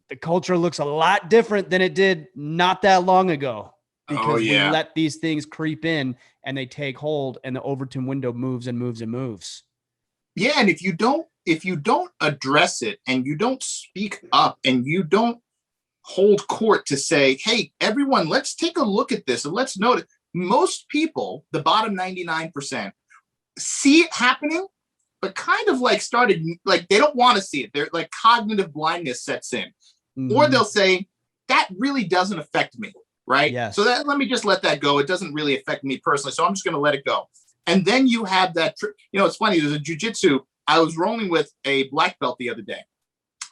the culture looks a lot different than it did not that long ago because we let these things creep in and they take hold, and the Overton window moves and moves and moves. Yeah. And if you don't address it and you don't speak up and you don't hold court to say, hey, everyone, let's take a look at this and let's notice. Most people, the bottom 99%, see it happening, but kind of like started, like they don't want to see it. They're like cognitive blindness sets in. Mm-hmm. Or they'll say, that really doesn't affect me, right? Yes. So let me just let that go. It doesn't really affect me personally, so I'm just going to let it go. And then you have that, it's funny, there's a jujitsu. I was rolling with a black belt the other day.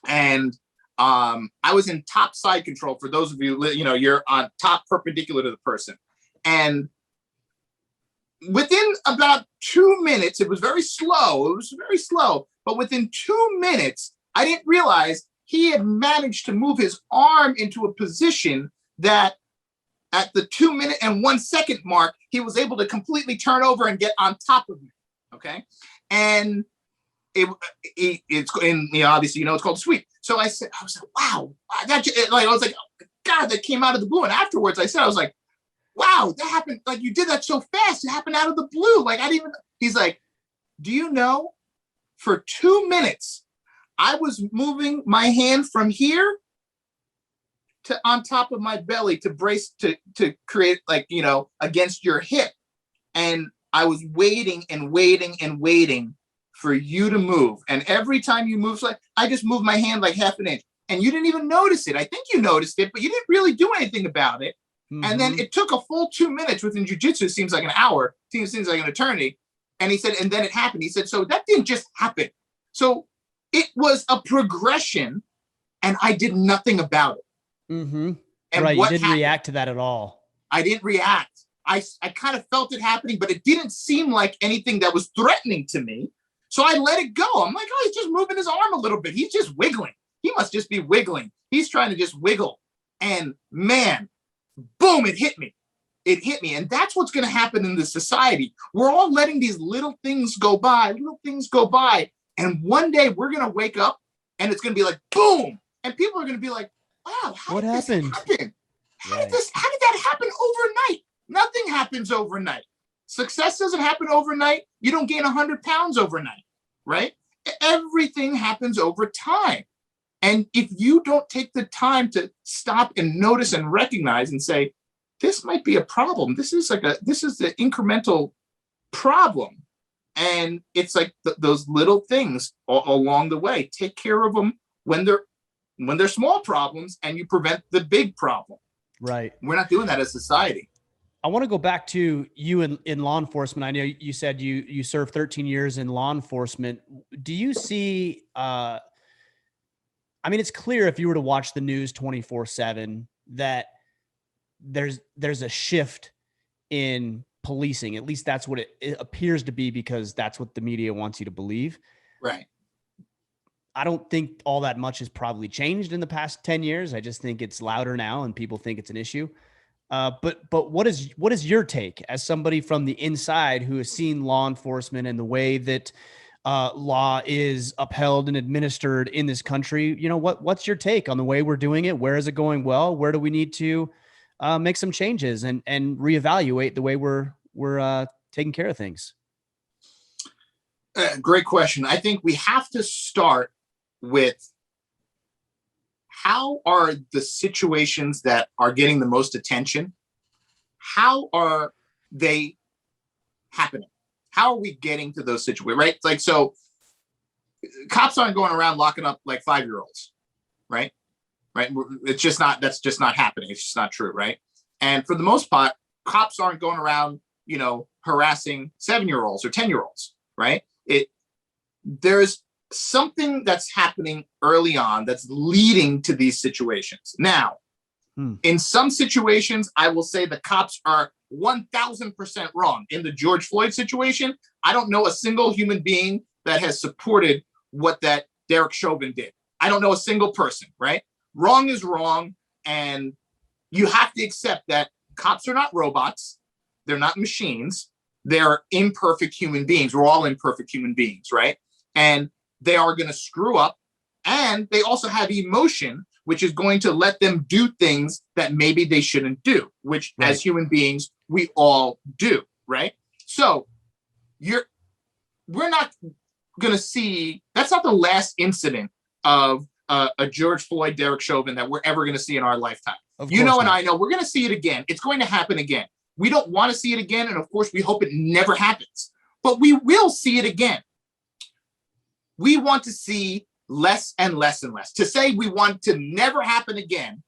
And I was in top side control. For those of you, you're on top perpendicular to the person. And within about 2 minutes, it was very slow. But within 2 minutes, I didn't realize he had managed to move his arm into a position that at the 2 minute and 1 second mark, he was able to completely turn over and get on top of me. Okay. And it's obviously, it's called sweep. So I was like, wow, I was like, God, that came out of the blue. And afterwards I was like, wow, that happened. Like, you did that so fast. It happened out of the blue. Like, I didn't even, he's like, do you know, for 2 minutes, I was moving my hand from here to on top of my belly to brace, to create, like, against your hip. And I was waiting and waiting and waiting for you to move. And every time you move, like, I just moved my hand like half an inch. And you didn't even notice it. I think you noticed it, but you didn't really do anything about it. Mm-hmm. And then it took a full 2 minutes. Within jiu-jitsu, seems like an hour, seems like an eternity. And he said, and then it happened. He said, so that didn't just happen. So it was a progression, and I did nothing about it. Mm-hmm. And right, you didn't react to that at all. I didn't react. I kind of felt it happening, but it didn't seem like anything that was threatening to me. So I let it go. I'm like, oh, he's just moving his arm a little bit. He's just wiggling. He must just be wiggling. He's trying to just wiggle. And man, boom, it hit me. It hit me. And that's what's going to happen in this society. We're all letting these little things go by. And one day we're going to wake up and it's going to be like, boom. And people are going to be like, wow, what happened? How did that happen overnight? Nothing happens overnight. Success doesn't happen overnight. You don't gain 100 pounds overnight, right? Everything happens over time. And if you don't take the time to stop and notice and recognize and say, this might be a problem. This is the incremental problem. And it's like those little things along the way. Take care of them when they're small problems, and you prevent the big problem. Right. We're not doing that as a society. I want to go back to you in law enforcement. I know you said you served 13 years in law enforcement. Do you see, I mean, it's clear if you were to watch the news 24/7 that there's a shift in policing. At least that's what it appears to be, because that's what the media wants you to believe. Right. I don't think all that much has probably changed in the past 10 years. I just think it's louder now and people think it's an issue. But what is your take as somebody from the inside who has seen law enforcement and the way that law is upheld and administered in this country? You know, what's your take on the way we're doing it? Where is it going well? Where do we need to make some changes and reevaluate the way we're taking care of things? Great question. I think we have to start with, how are the situations that are getting the most attention, how are they happening? How are we getting to those situations, right? Like, so cops aren't going around locking up like 5-year-olds, right? Right. It's just not, that's just not happening. It's just not true. Right. And for the most part, cops aren't going around, harassing 7-year-olds or 10-year-olds, right? There's something that's happening early on that's leading to these situations. Now, in some situations, I will say the cops are 1000% wrong. In the George Floyd situation, I don't know a single human being that has supported what that Derek Chauvin did. I don't know a single person, right? Wrong is wrong. And you have to accept that cops are not robots. They're not machines. They're imperfect human beings. We're all imperfect human beings, right? And they are going to screw up. And they also have emotion, which is going to let them do things that maybe they shouldn't do, which as human beings, we all do, right? So we're not going to see, that's not the last incident of a George Floyd, Derek Chauvin that we're ever going to see in our lifetime. And I know we're going to see it again. It's going to happen again. We don't want to see it again. And of course, we hope it never happens, but we will see it again. We want to see less and less and less. To say we want to never happen again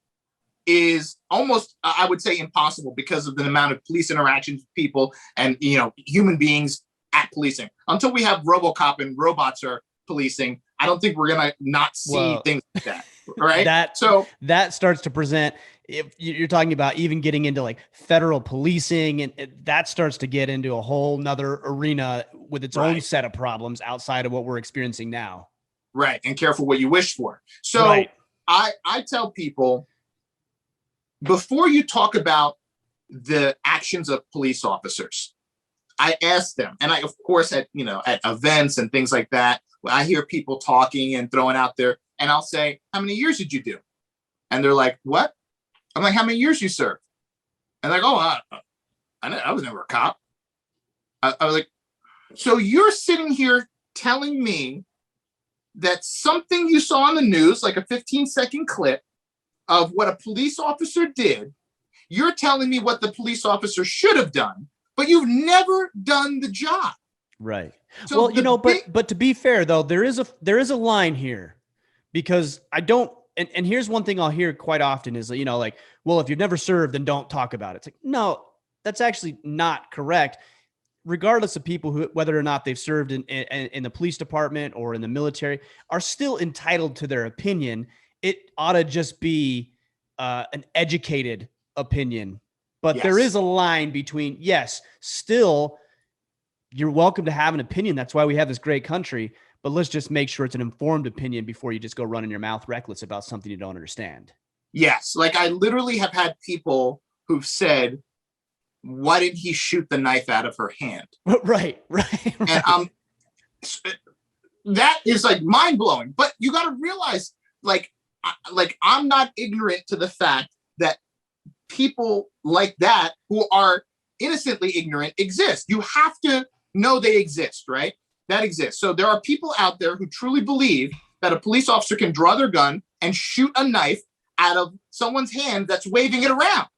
is almost, I would say, impossible because of the amount of police interactions with people and, human beings at policing. Until we have RoboCop and robots are policing, I don't think we're going to not see things like that. Right. that starts to present, if you're talking about even getting into like federal policing, and that starts to get into a whole nother arena with its own set of problems outside of what we're experiencing now. Right. And careful what you wish for. So I tell people, before you talk about the actions of police officers, I ask them, and I, of course, at events and things like that, I hear people talking and throwing out there, and I'll say, how many years did you do? And they're like, what? I'm like, how many years you served? And they're like, oh, I was never a cop. I was like, so you're sitting here telling me that something you saw on the news, like a 15-second clip of what a police officer did, you're telling me what the police officer should have done, but you've never done the job. Right. So well, but to be fair though, there is a line here, because I don't, and here's one thing I'll hear quite often is, like, well, if you've never served, then don't talk about it. It's like, no, that's actually not correct. Regardless of people who, whether or not they've served in the police department or in the military, are still entitled to their opinion. It ought to just be an educated opinion, but there is a line between, yes, still, you're welcome to have an opinion. That's why we have this great country, but let's just make sure it's an informed opinion before you just go running your mouth reckless about something you don't understand. Yes. Like, I literally have had people who've said, why didn't he shoot the knife out of her hand? Right. And that is like mind blowing, but you got to realize, like I'm not ignorant to the fact that people like that who are innocently ignorant exist. You have to know they exist, right? That exists. So there are people out there who truly believe that a police officer can draw their gun, and shoot a knife out of someone's hand that's waving it around.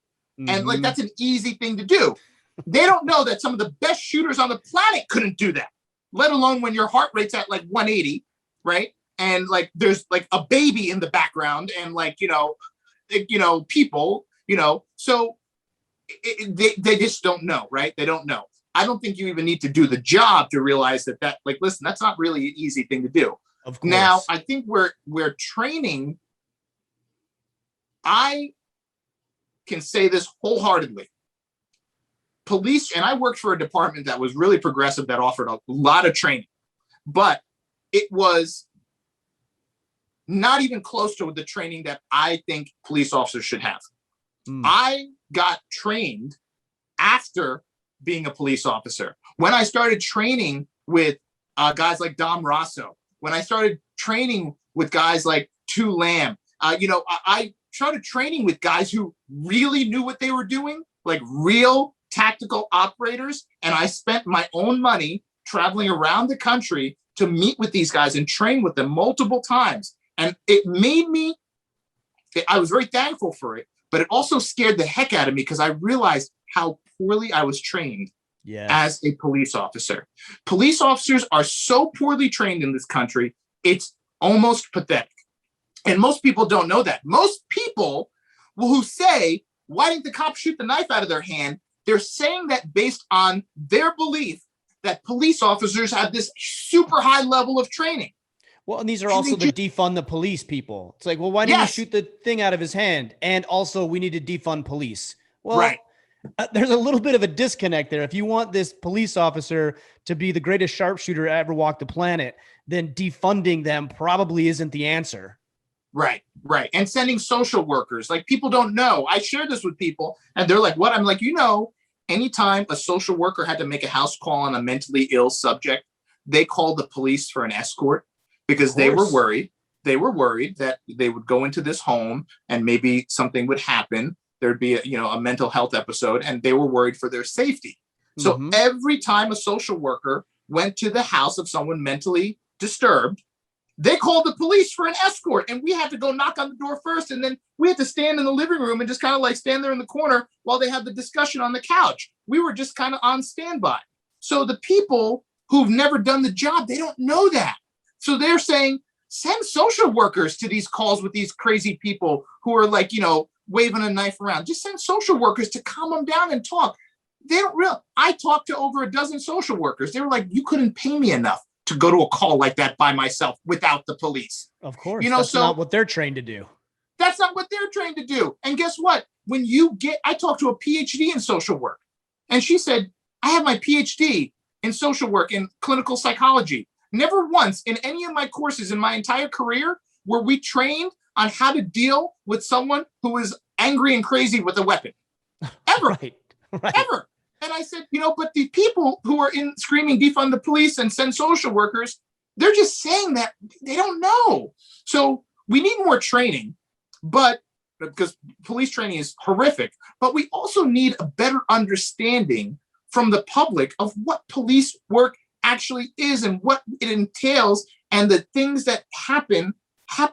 And like, that's an easy thing to do. They don't know that some of the best shooters on the planet couldn't do that, let alone when your heart rate's at like 180, right? And like, there's like a baby in the background and like, people, so they just don't know, right? They don't know. I don't think you even need to do the job to realize that like, listen, that's not really an easy thing to do. Of course. Now, I think we're training. I can say this wholeheartedly. Police, and I worked for a department that was really progressive, that offered a lot of training, but it was not even close to the training that I think police officers should have. I got trained after being a police officer. When I started training with guys like Dom Rosso, when I started training with guys like Tu Lam, I started training with guys who really knew what they were doing, like real tactical operators. And I spent my own money traveling around the country to meet with these guys and train with them multiple times. And it made me, I was very thankful for it, but it also scared the heck out of me because I realized how poorly I was trained as a police officer. Police officers are so poorly trained in this country, it's almost pathetic. And most people don't know that. Most people who say, why didn't the cop shoot the knife out of their hand? They're saying that based on their belief that police officers have this super high level of training. Well, and these are also the defund the police people. It's like, well, why didn't you shoot the thing out of his hand? And also we need to defund police. Well, there's a little bit of a disconnect there. If you want this police officer to be the greatest sharpshooter to ever walk the planet, then defunding them probably isn't the answer. Right. And sending social workers, like people don't know. I share this with people and they're like, what? I'm like, anytime a social worker had to make a house call on a mentally ill subject, they called the police for an escort because they were worried. They were worried that they would go into this home and maybe something would happen. There'd be a mental health episode and they were worried for their safety. So every time a social worker went to the house of someone mentally disturbed, they called the police for an escort and we had to go knock on the door first. And then we had to stand in the living room and just kind of like stand there in the corner while they had the discussion on the couch. We were just kind of on standby. So the people who've never done the job, they don't know that. So they're saying, send social workers to these calls with these crazy people who are like, waving a knife around. Just send social workers to calm them down and talk. They don't realize. I talked to over a dozen social workers. They were like, you couldn't pay me enough to go to a call like that by myself without the police. Of course. That's not what they're trained to do. That's not what they're trained to do. And guess what? I talked to a PhD in social work and she said, I have my PhD in social work and clinical psychology. Never once in any of my courses in my entire career were we trained on how to deal with someone who is angry and crazy with a weapon. Ever. Right. Ever. And I said, but the people who are in screaming defund the police and send social workers, they're just saying that they don't know. So we need more training, but because police training is horrific, but we also need a better understanding from the public of what police work actually is and what it entails and the things that happen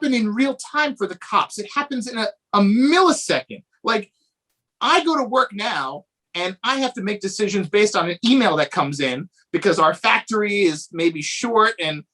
in real time for the cops. It happens in a millisecond. Like I go to work now and I have to make decisions based on an email that comes in because our factory is maybe short and,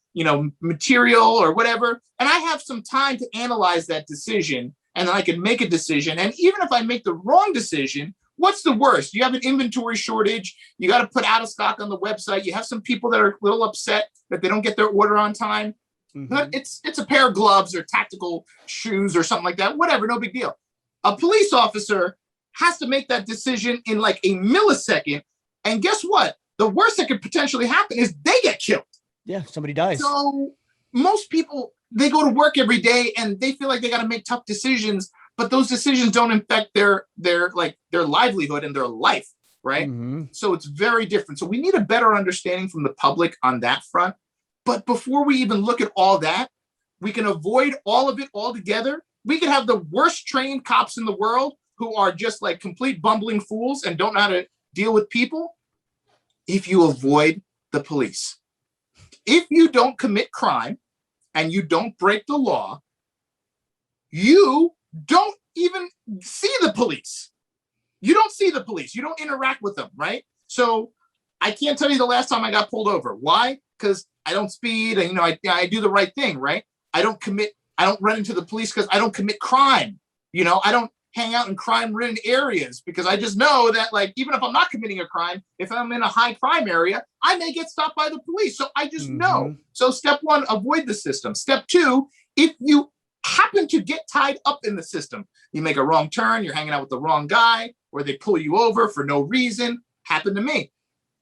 material or whatever. And I have some time to analyze that decision and then I can make a decision. And even if I make the wrong decision, what's the worst? You have an inventory shortage. You got to put out of stock on the website. You have some people that are a little upset that they don't get their order on time. But it's a pair of gloves or tactical shoes or something like that. Whatever, no big deal. A police officer has to make that decision in like a millisecond. And guess what? The worst that could potentially happen is they get killed. Yeah, somebody dies. So most people, they go to work every day and they feel like they got to make tough decisions, but those decisions don't affect their livelihood and their life, right? So it's very different. So we need a better understanding from the public on that front. But before we even look at all that, we can avoid all of it altogether. We could have the worst trained cops in the world who are just like complete bumbling fools and don't know how to deal with people if you avoid the police. If you don't commit crime and you don't break the law, you don't even see the police. You don't see the police. You don't interact with them, right? So I can't tell you the last time I got pulled over. Why? Because I don't speed and, I do the right thing, right? I don't run into the police because I don't commit crime. I don't hang out in crime-ridden areas because I just know that, like, even if I'm not committing a crime, if I'm in a high crime area, I may get stopped by the police. So I just know. So step one, avoid the system. Step two, if you happen to get tied up in the system, you make a wrong turn, you're hanging out with the wrong guy, or they pull you over for no reason. Happened to me.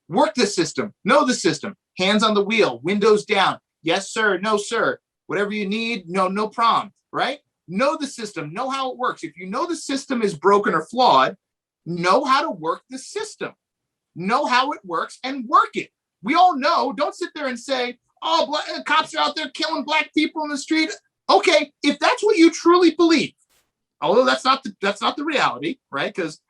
Work the system. Know the system. Hands on the wheel. Windows down. Yes, sir. No, sir. Whatever you need. No problem. Right? Know the system. Know how it works. If you know the system is broken or flawed, know how to work the system. Know how it works and work it. We all know. Don't sit there and say, oh, cops are out there killing black people in the street. Okay, if that's what you truly believe, although that's not the reality, right? Because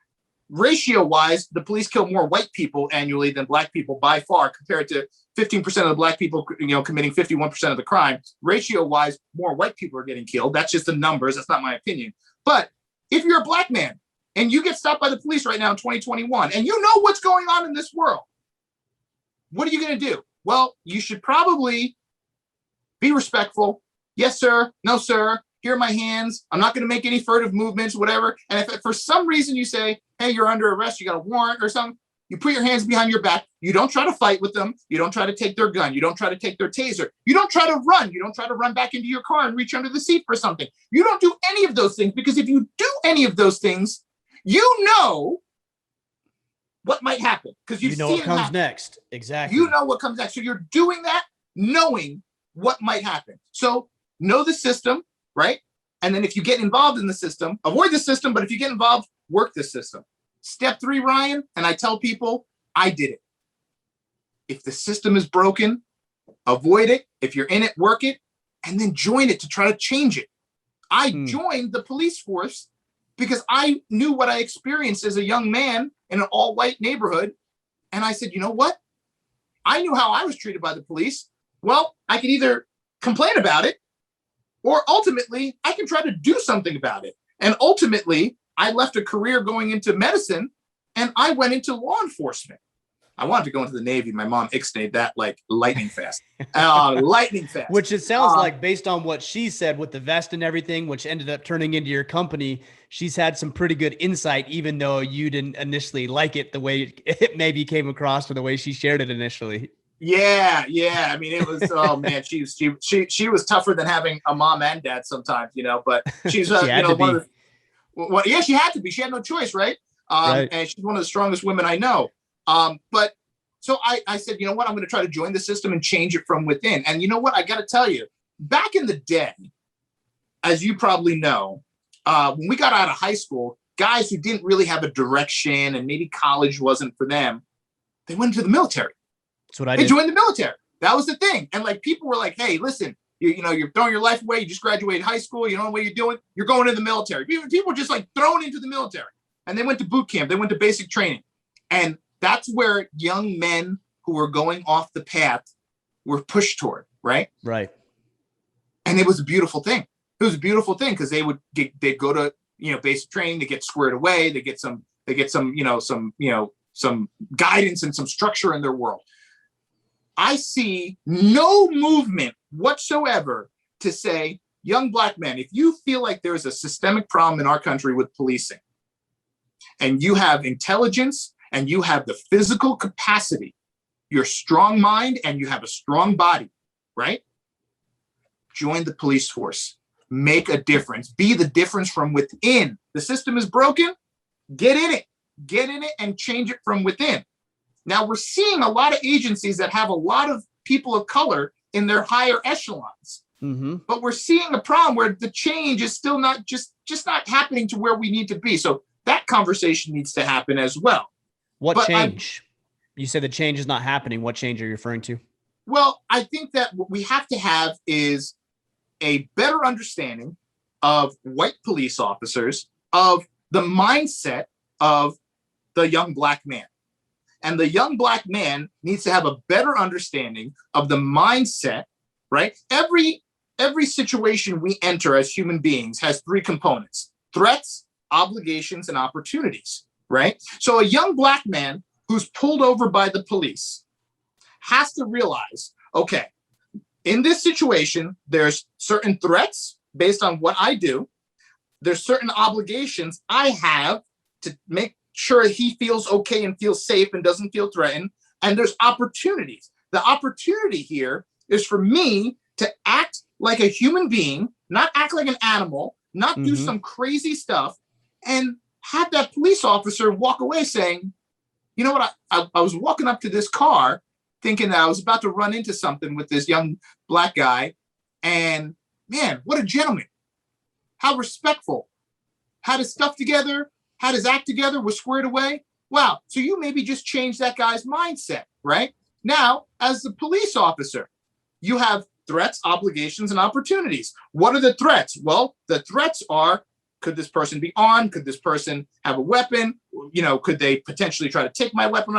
ratio-wise, the police kill more white people annually than black people by far, compared to 15% of the black people, committing 51% of the crime. Ratio-wise, more white people are getting killed. That's just the numbers. That's not my opinion. But if you're a black man and you get stopped by the police right now in 2021, and you know what's going on in this world, what are you going to do? Well, you should probably be respectful. Yes, sir. No, sir. Here are my hands. I'm not going to make any furtive movements, whatever. And if for some reason you say, hey, you're under arrest, you got a warrant or something, you put your hands behind your back. You don't try to fight with them. You don't try to take their gun. You don't try to take their taser. You don't try to run. You don't try to run back into your car and reach under the seat for something. You don't do any of those things, because if you do any of those things, you know what might happen, because you know what comes next. Exactly. You know what comes next. So you're doing that knowing what might happen. So know the system, right? And then if you get involved in the system, avoid the system. But if you get involved, work the system. Step 3, Ryan, and I tell people, I did it. If the system is broken, avoid it. If you're in it, work it, and then join it to try to change it. I joined the police force because I knew what I experienced as a young man in an all-white neighborhood. And I said, you know what? I knew how I was treated by the police. Well, I could either complain about it, or ultimately, I can try to do something about it. And ultimately, I left a career going into medicine, and I went into law enforcement. I wanted to go into the Navy. My mom ixnayed that like lightning fast. Lightning fast. Which it sounds like, based on what she said with the vest and everything, which ended up turning into your company, she's had some pretty good insight, even though you didn't initially like it the way it maybe came across, or the way she shared it initially. Yeah. I mean, it was, oh man, she was tougher than having a mom and dad sometimes, but she's, she had to be. Yeah, she had to be. She had no choice, right? Right. And she's one of the strongest women I know. But so I said, you know what? I'm going to try to join the system and change it from within. And you know what? I got to tell you, back in the day, as you probably know, when we got out of high school, guys who didn't really have a direction and maybe college wasn't for them, they went into the military. That's what I did. They joined the military. That was the thing. And like, people were like, hey, listen, you're throwing your life away. You just graduated high school. You don't know what you're doing. You're going into the military. People were just like thrown into the military. And they went to boot camp. They went to basic training. And that's where young men who were going off the path were pushed toward, right? Right. And it was a beautiful thing. It was a beautiful thing, because they'd go to, basic training to get squared away. They get some guidance and some structure in their world. I see no movement whatsoever to say, young black men, if you feel like there's a systemic problem in our country with policing, and you have intelligence and you have the physical capacity, you're strong mind and you have a strong body, right? Join the police force. Make a difference. Be the difference from within. The system is broken. Get in it. Get in it and change it from within. Now, we're seeing a lot of agencies that have a lot of people of color in their higher echelons. Mm-hmm. But we're seeing a problem where the change is still not just not happening to where we need to be. So that conversation needs to happen as well. What change? You said the change is not happening. What change are you referring to? Well, I think that what we have to have is a better understanding of white police officers, of the mindset of the young black man. And the young black man needs to have a better understanding of the mindset, right? Every every situation we enter as human beings has three components: threats, obligations, and opportunities, right? So a young black man who's pulled over by the police has to realize, okay, in this situation, there's certain threats based on what I do. There's certain obligations I have to make sure he feels okay and feels safe and doesn't feel threatened. And there's opportunities. The opportunity here is for me to act like a human being, not act like an animal, not do some crazy stuff, and have that police officer walk away saying, you know what, I was walking up to this car thinking that I was about to run into something with this young black guy. And man, what a gentleman. How respectful. Had his stuff together, had his act together, was squared away. Wow. So you maybe just changed that guy's mindset, right? Now, as the police officer, you have threats, obligations, and opportunities. What are the threats? Well, the threats are, could this person be armed? Could this person have a weapon? You know, could they potentially try to take my weapon?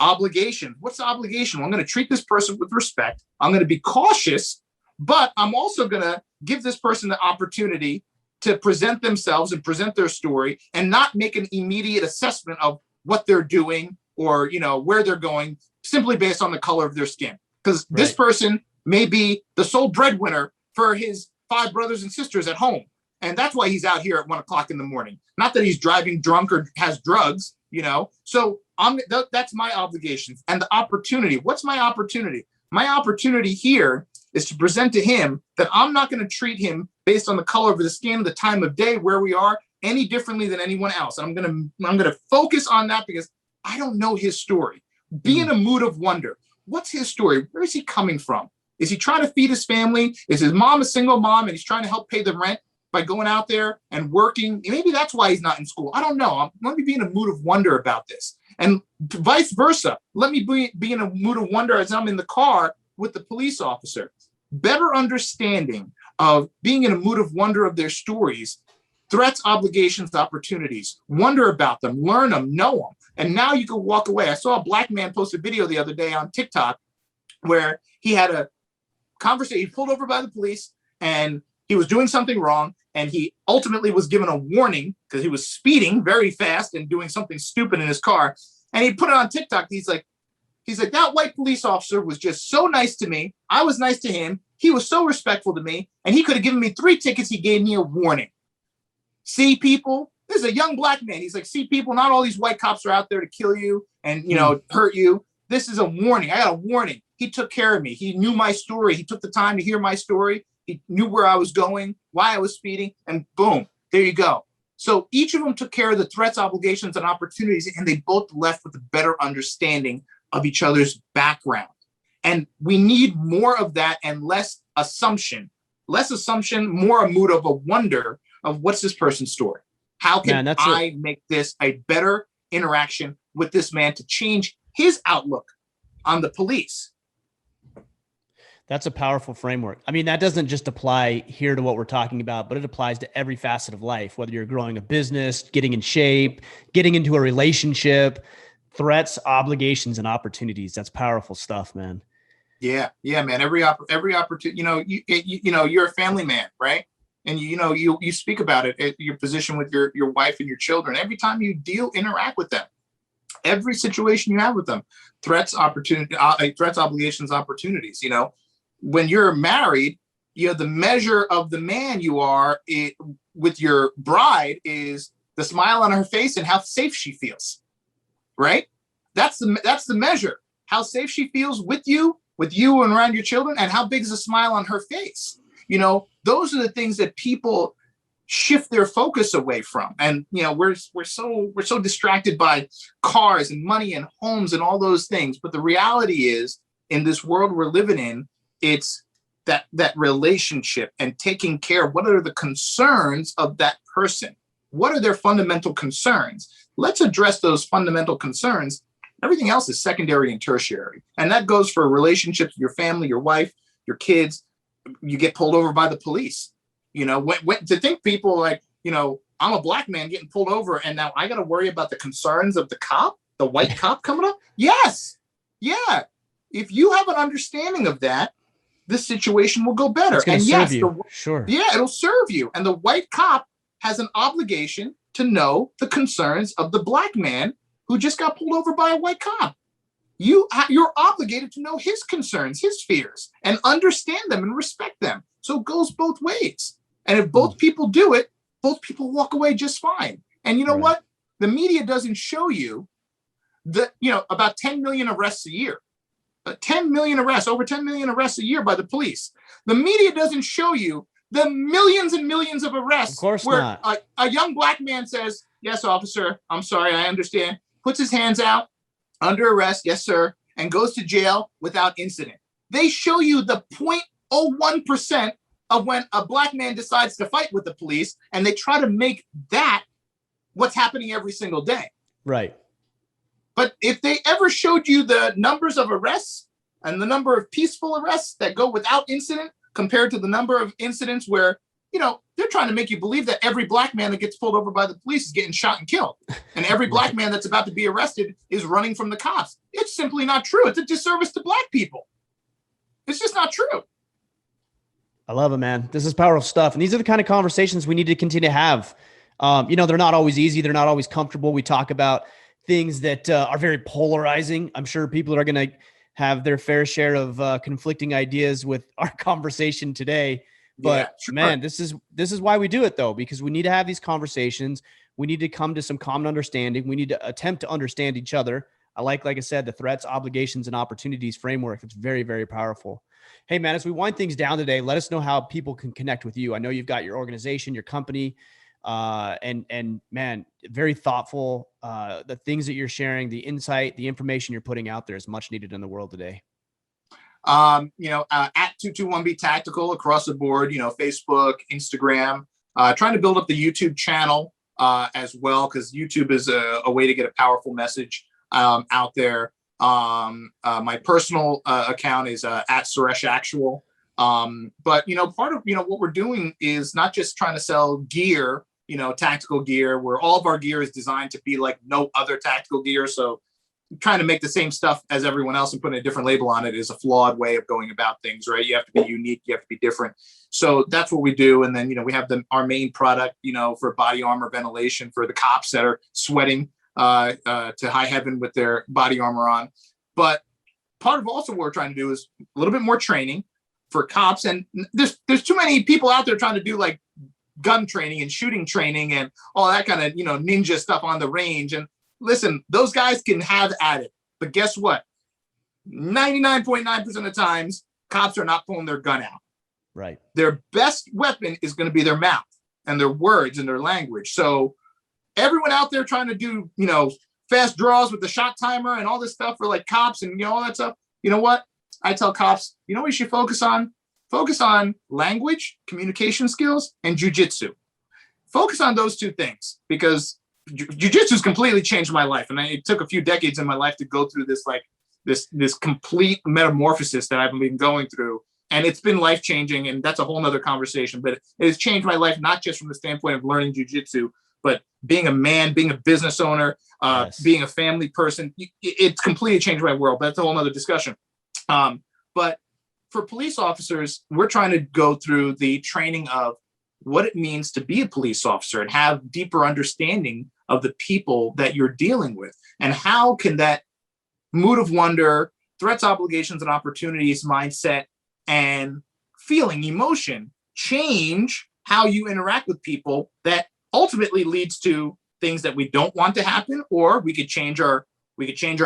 Obligation. What's the obligation? Well, I'm going to treat this person with respect. I'm going to be cautious, but I'm also going to give this person the opportunity to present themselves and present their story and not make an immediate assessment of what they're doing or, you know, where they're going simply based on the color of their skin. Because this person may be the sole breadwinner for his 5 brothers and sisters at home. And that's why he's out here at 1 o'clock in the morning. Not that he's driving drunk or has drugs, you know. So that's my obligations. And the opportunity. What's my opportunity? My opportunity here is to present to him that I'm not going to treat him based on the color of the skin, the time of day, where we are, any differently than anyone else. And I'm going to focus on that because I don't know his story. Be in a mood of wonder. What's his story? Where is he coming from? Is he trying to feed his family? Is his mom a single mom and he's trying to help pay the rent by going out there and working? Maybe that's why he's not in school. I don't know. Let me be in a mood of wonder about this. And vice versa. Let me be in a mood of wonder as I'm in the car with the police officer. Better understanding of being in a mood of wonder of their stories, threats, obligations, opportunities. Wonder about them, learn them, know them. And now you can walk away. I saw a black man post a video the other day on TikTok where he had a conversation. He pulled over by the police and he was doing something wrong. And he ultimately was given a warning because he was speeding very fast and doing something stupid in his car. And he put it on TikTok. He's like, that white police officer was just so nice to me. I was nice to him. He was so respectful to me. And he could have given me 3 tickets. He gave me a warning. See, people, this is a young black man. He's like, see, people, not all these white cops are out there to kill you and, you know, hurt you. This is a warning. I got a warning. He took care of me. He knew my story. He took the time to hear my story. He knew where I was going, why I was speeding, and boom, there you go. So each of them took care of the threats, obligations, and opportunities, and they both left with a better understanding of each other's background. And we need more of that and less assumption. Less assumption, more a mood of a wonder of what's this person's story? How can I make this a better interaction with this man to change his outlook on the police? That's a powerful framework. I mean, that doesn't just apply here to what we're talking about, but it applies to every facet of life, whether you're growing a business, getting in shape, getting into a relationship, threats, obligations, and opportunities. That's powerful stuff, man. Yeah, man. Every opportunity, you know, you're a family man, right? And you speak about it, your position with your wife and your children. Every time you interact with them, every situation you have with them, threats, obligations, opportunities. You know, when you're married, you know, the measure of the man you are with your bride is the smile on her face and how safe she feels, right? That's the measure. How safe she feels with you and around your children, and how big is the smile on her face. You know, those are the things that people shift their focus away from. And, you know, we're so distracted by cars and money and homes and all those things. But the reality is, in this world we're living in, it's that relationship and taking care of what are the concerns of that person. What are their fundamental concerns? Let's address those fundamental concerns. Everything else is secondary and tertiary. And that goes for relationships, your family, your wife, your kids. You get pulled over by the police. You know, when to think people like, you know, I'm a black man getting pulled over and now I got to worry about the concerns of the cop, the white cop coming up. Yes. Yeah. If you have an understanding of that, this situation will go better. It's going And to serve yes, you. Sure. yeah, it'll serve you. And the white cop has an obligation to know the concerns of the black man who just got pulled over by a white cop. You're obligated to know his concerns, his fears, and understand them and respect them. So it goes both ways. And if both people do it, both people walk away just fine. And you know what? The media doesn't show you about 10 million arrests a year. 10 million arrests, over 10 million arrests a year by the police. The media doesn't show you the millions and millions of arrests. Of course where not. A young black man says, "Yes, officer, I'm sorry, I understand," puts his hands out, under arrest, "Yes, sir," and goes to jail without incident. They show you the 0.01% of when a black man decides to fight with the police, and they try to make that what's happening every single day. Right. But if they ever showed you the numbers of arrests and the number of peaceful arrests that go without incident compared to the number of incidents where, they're trying to make you believe that every black man that gets pulled over by the police is getting shot and killed. And every black man that's about to be arrested is running from the cops. It's simply not true. It's a disservice to black people. It's just not true. I love it, man. This is powerful stuff. And these are the kind of conversations we need to continue to have. They're not always easy. They're not always comfortable. We talk about things that are very polarizing. I'm sure people are going to have their fair share of conflicting ideas with our conversation today. But man, this is why we do it though, because we need to have these conversations. We need to come to some common understanding. We need to attempt to understand each other. Like I said, the threats, obligations, and opportunities framework. It's very, very powerful. Hey man, as we wind things down today, let us know how people can connect with you. I know you've got your organization, your company, and man, very thoughtful. The things that you're sharing, the insight, the information you're putting out there is much needed in the world today. At 221B Tactical across the board, Facebook, Instagram, trying to build up the YouTube channel as well, because YouTube is a way to get a powerful message out there. My personal account is at Suresh Actual. But part of what we're doing is not just trying to sell gear, tactical gear, where all of our gear is designed to be like no other tactical gear. So trying to make the same stuff as everyone else and putting a different label on it is a flawed way of going about things, right? You have to be unique. You have to be different. So that's what we do. And then, we have our main product, for body armor ventilation for the cops that are sweating to high heaven with their body armor on. But part of also what we're trying to do is a little bit more training for cops. And there's too many people out there trying to do like gun training and shooting training and all that kind of, ninja stuff on the range. And listen, those guys can have at it. But guess what? 99.9% of the times, cops are not pulling their gun out. Right. Their best weapon is going to be their mouth and their words and their language. So everyone out there trying to do, fast draws with the shot timer and all this stuff for like cops and, all that stuff. You know what? I tell cops, what you should focus on? Focus on language, communication skills, and jujitsu. Focus on those two things, because jiu-jitsu's completely changed my life. And it took a few decades in my life to go through this, like this complete metamorphosis that I've been going through. And it's been life-changing, and that's a whole nother conversation. But it has changed my life, not just from the standpoint of learning jiu-jitsu, but being a man, being a business owner, being a family person. It's completely changed my world. But that's a whole nother discussion. But for police officers, we're trying to go through the training of what it means to be a police officer and have deeper understanding of the people that you're dealing with. And how can that mood of wonder, threats, obligations, and opportunities mindset and feeling, emotion change how you interact with people, that ultimately leads to things that we don't want to happen, or we could change our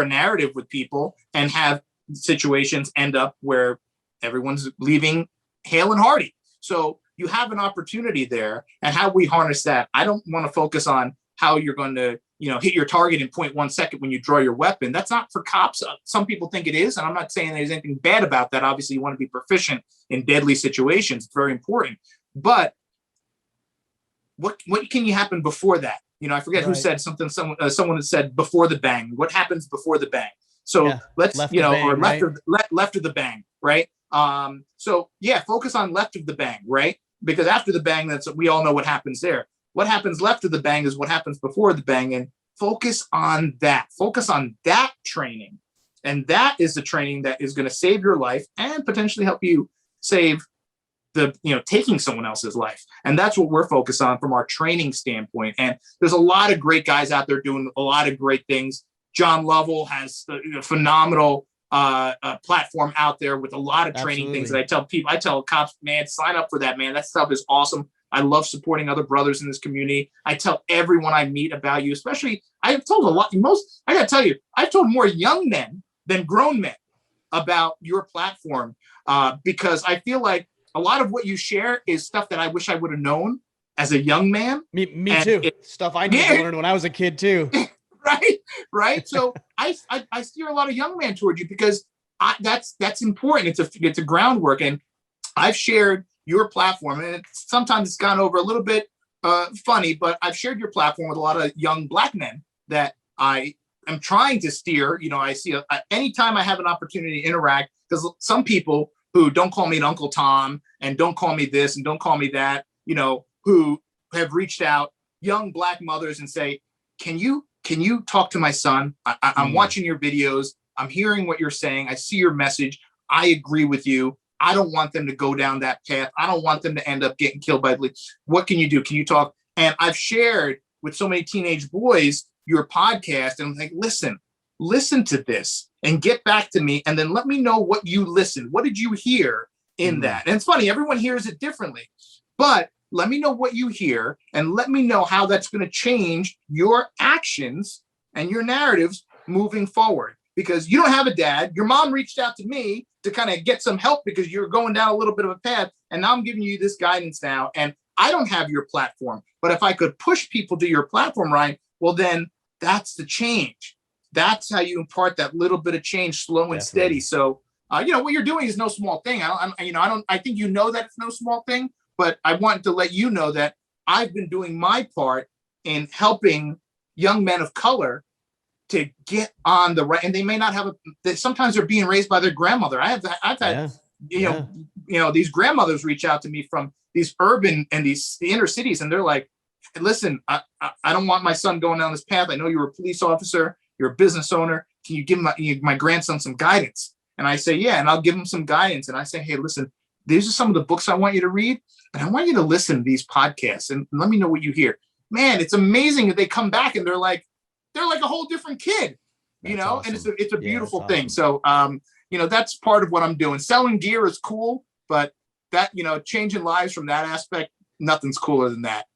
narrative with people and have situations end up where everyone's leaving hale and hearty. So you have an opportunity there, and how we harness that. I don't want to focus on how you're going to, hit your target in 0.1 second when you draw your weapon. That's not for cops. Some people think it is, and I'm not saying there's anything bad about that. Obviously, you want to be proficient in deadly situations. It's very important. But what can you happen before that? I forget who said something. Someone had said before the bang. What happens before the bang? So let's, or left of the bang, right? So focus on left of the bang, right? Because after the bang, we all know what happens there. What happens left of the bang is what happens before the bang, and focus on that. Focus on that training. And that is the training that is going to save your life and potentially help you save taking someone else's life. And that's what we're focused on from our training standpoint. And there's a lot of great guys out there doing a lot of great things. John Lovell has a phenomenal platform out there with a lot of training things that I tell cops, man, sign up for that, man. That stuff is awesome. I love supporting other brothers in this community. I tell everyone I meet about you, especially I've told I got to tell you, I've told more young men than grown men about your platform because I feel like a lot of what you share is stuff that I wish I would have known as a young man. Me too. Stuff I needed to learn when I was a kid too. Right. So I steer a lot of young men toward you because that's important. It's a groundwork, and I've shared your platform, and sometimes it's gone over a little bit funny, but I've shared your platform with a lot of young Black men that I am trying to steer. I see anytime I have an opportunity to interact, because some people who don't call me an Uncle Tom and don't call me this and don't call me that, who have reached out, young Black mothers, and say, can you talk to my son? I'm watching your videos. I'm hearing what you're saying. I see your message. I agree with you. I don't want them to go down that path. I don't want them to end up getting killed by police. What can you do? Can you talk? And I've shared with so many teenage boys your podcast, and I'm like, listen to this and get back to me, and then let me know what you listened. What did you hear in that? And it's funny, everyone hears it differently, but let me know what you hear and let me know how that's going to change your actions and your narratives moving forward. Because you don't have a dad. Your mom reached out to me to kind of get some help because you're going down a little bit of a path. And now I'm giving you this guidance now. And I don't have your platform. But if I could push people to your platform, Ryan, well, then that's the change. That's how you impart that little bit of change, slow and steady. So, what you're doing is no small thing. I think that it's no small thing, but I want to let you know that I've been doing my part in helping young men of color to get on the right. And they may not have sometimes they're being raised by their grandmother. I've had, these grandmothers reach out to me from these urban and the inner cities. And they're like, listen, I don't want my son going down this path. I know you're a police officer. You're a business owner. Can you give my grandson some guidance? And I say, yeah, and I'll give him some guidance. And I say, hey, listen, these are some of the books I want you to read, and I want you to listen to these podcasts and let me know what you hear. Man, it's amazing that they come back and they're like a whole different kid, awesome. And it's a beautiful thing. So, that's part of what I'm doing. Selling gear is cool, but that, changing lives from that aspect, nothing's cooler than that.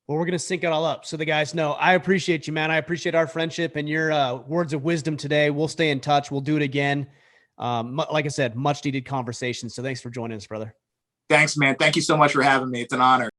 Well, we're going to sync it all up so the guys know. I appreciate you, man. I appreciate our friendship and your words of wisdom today. We'll stay in touch. We'll do it again. Like I said, much needed conversation. So thanks for joining us, brother. Thanks, man. Thank you so much for having me. It's an honor.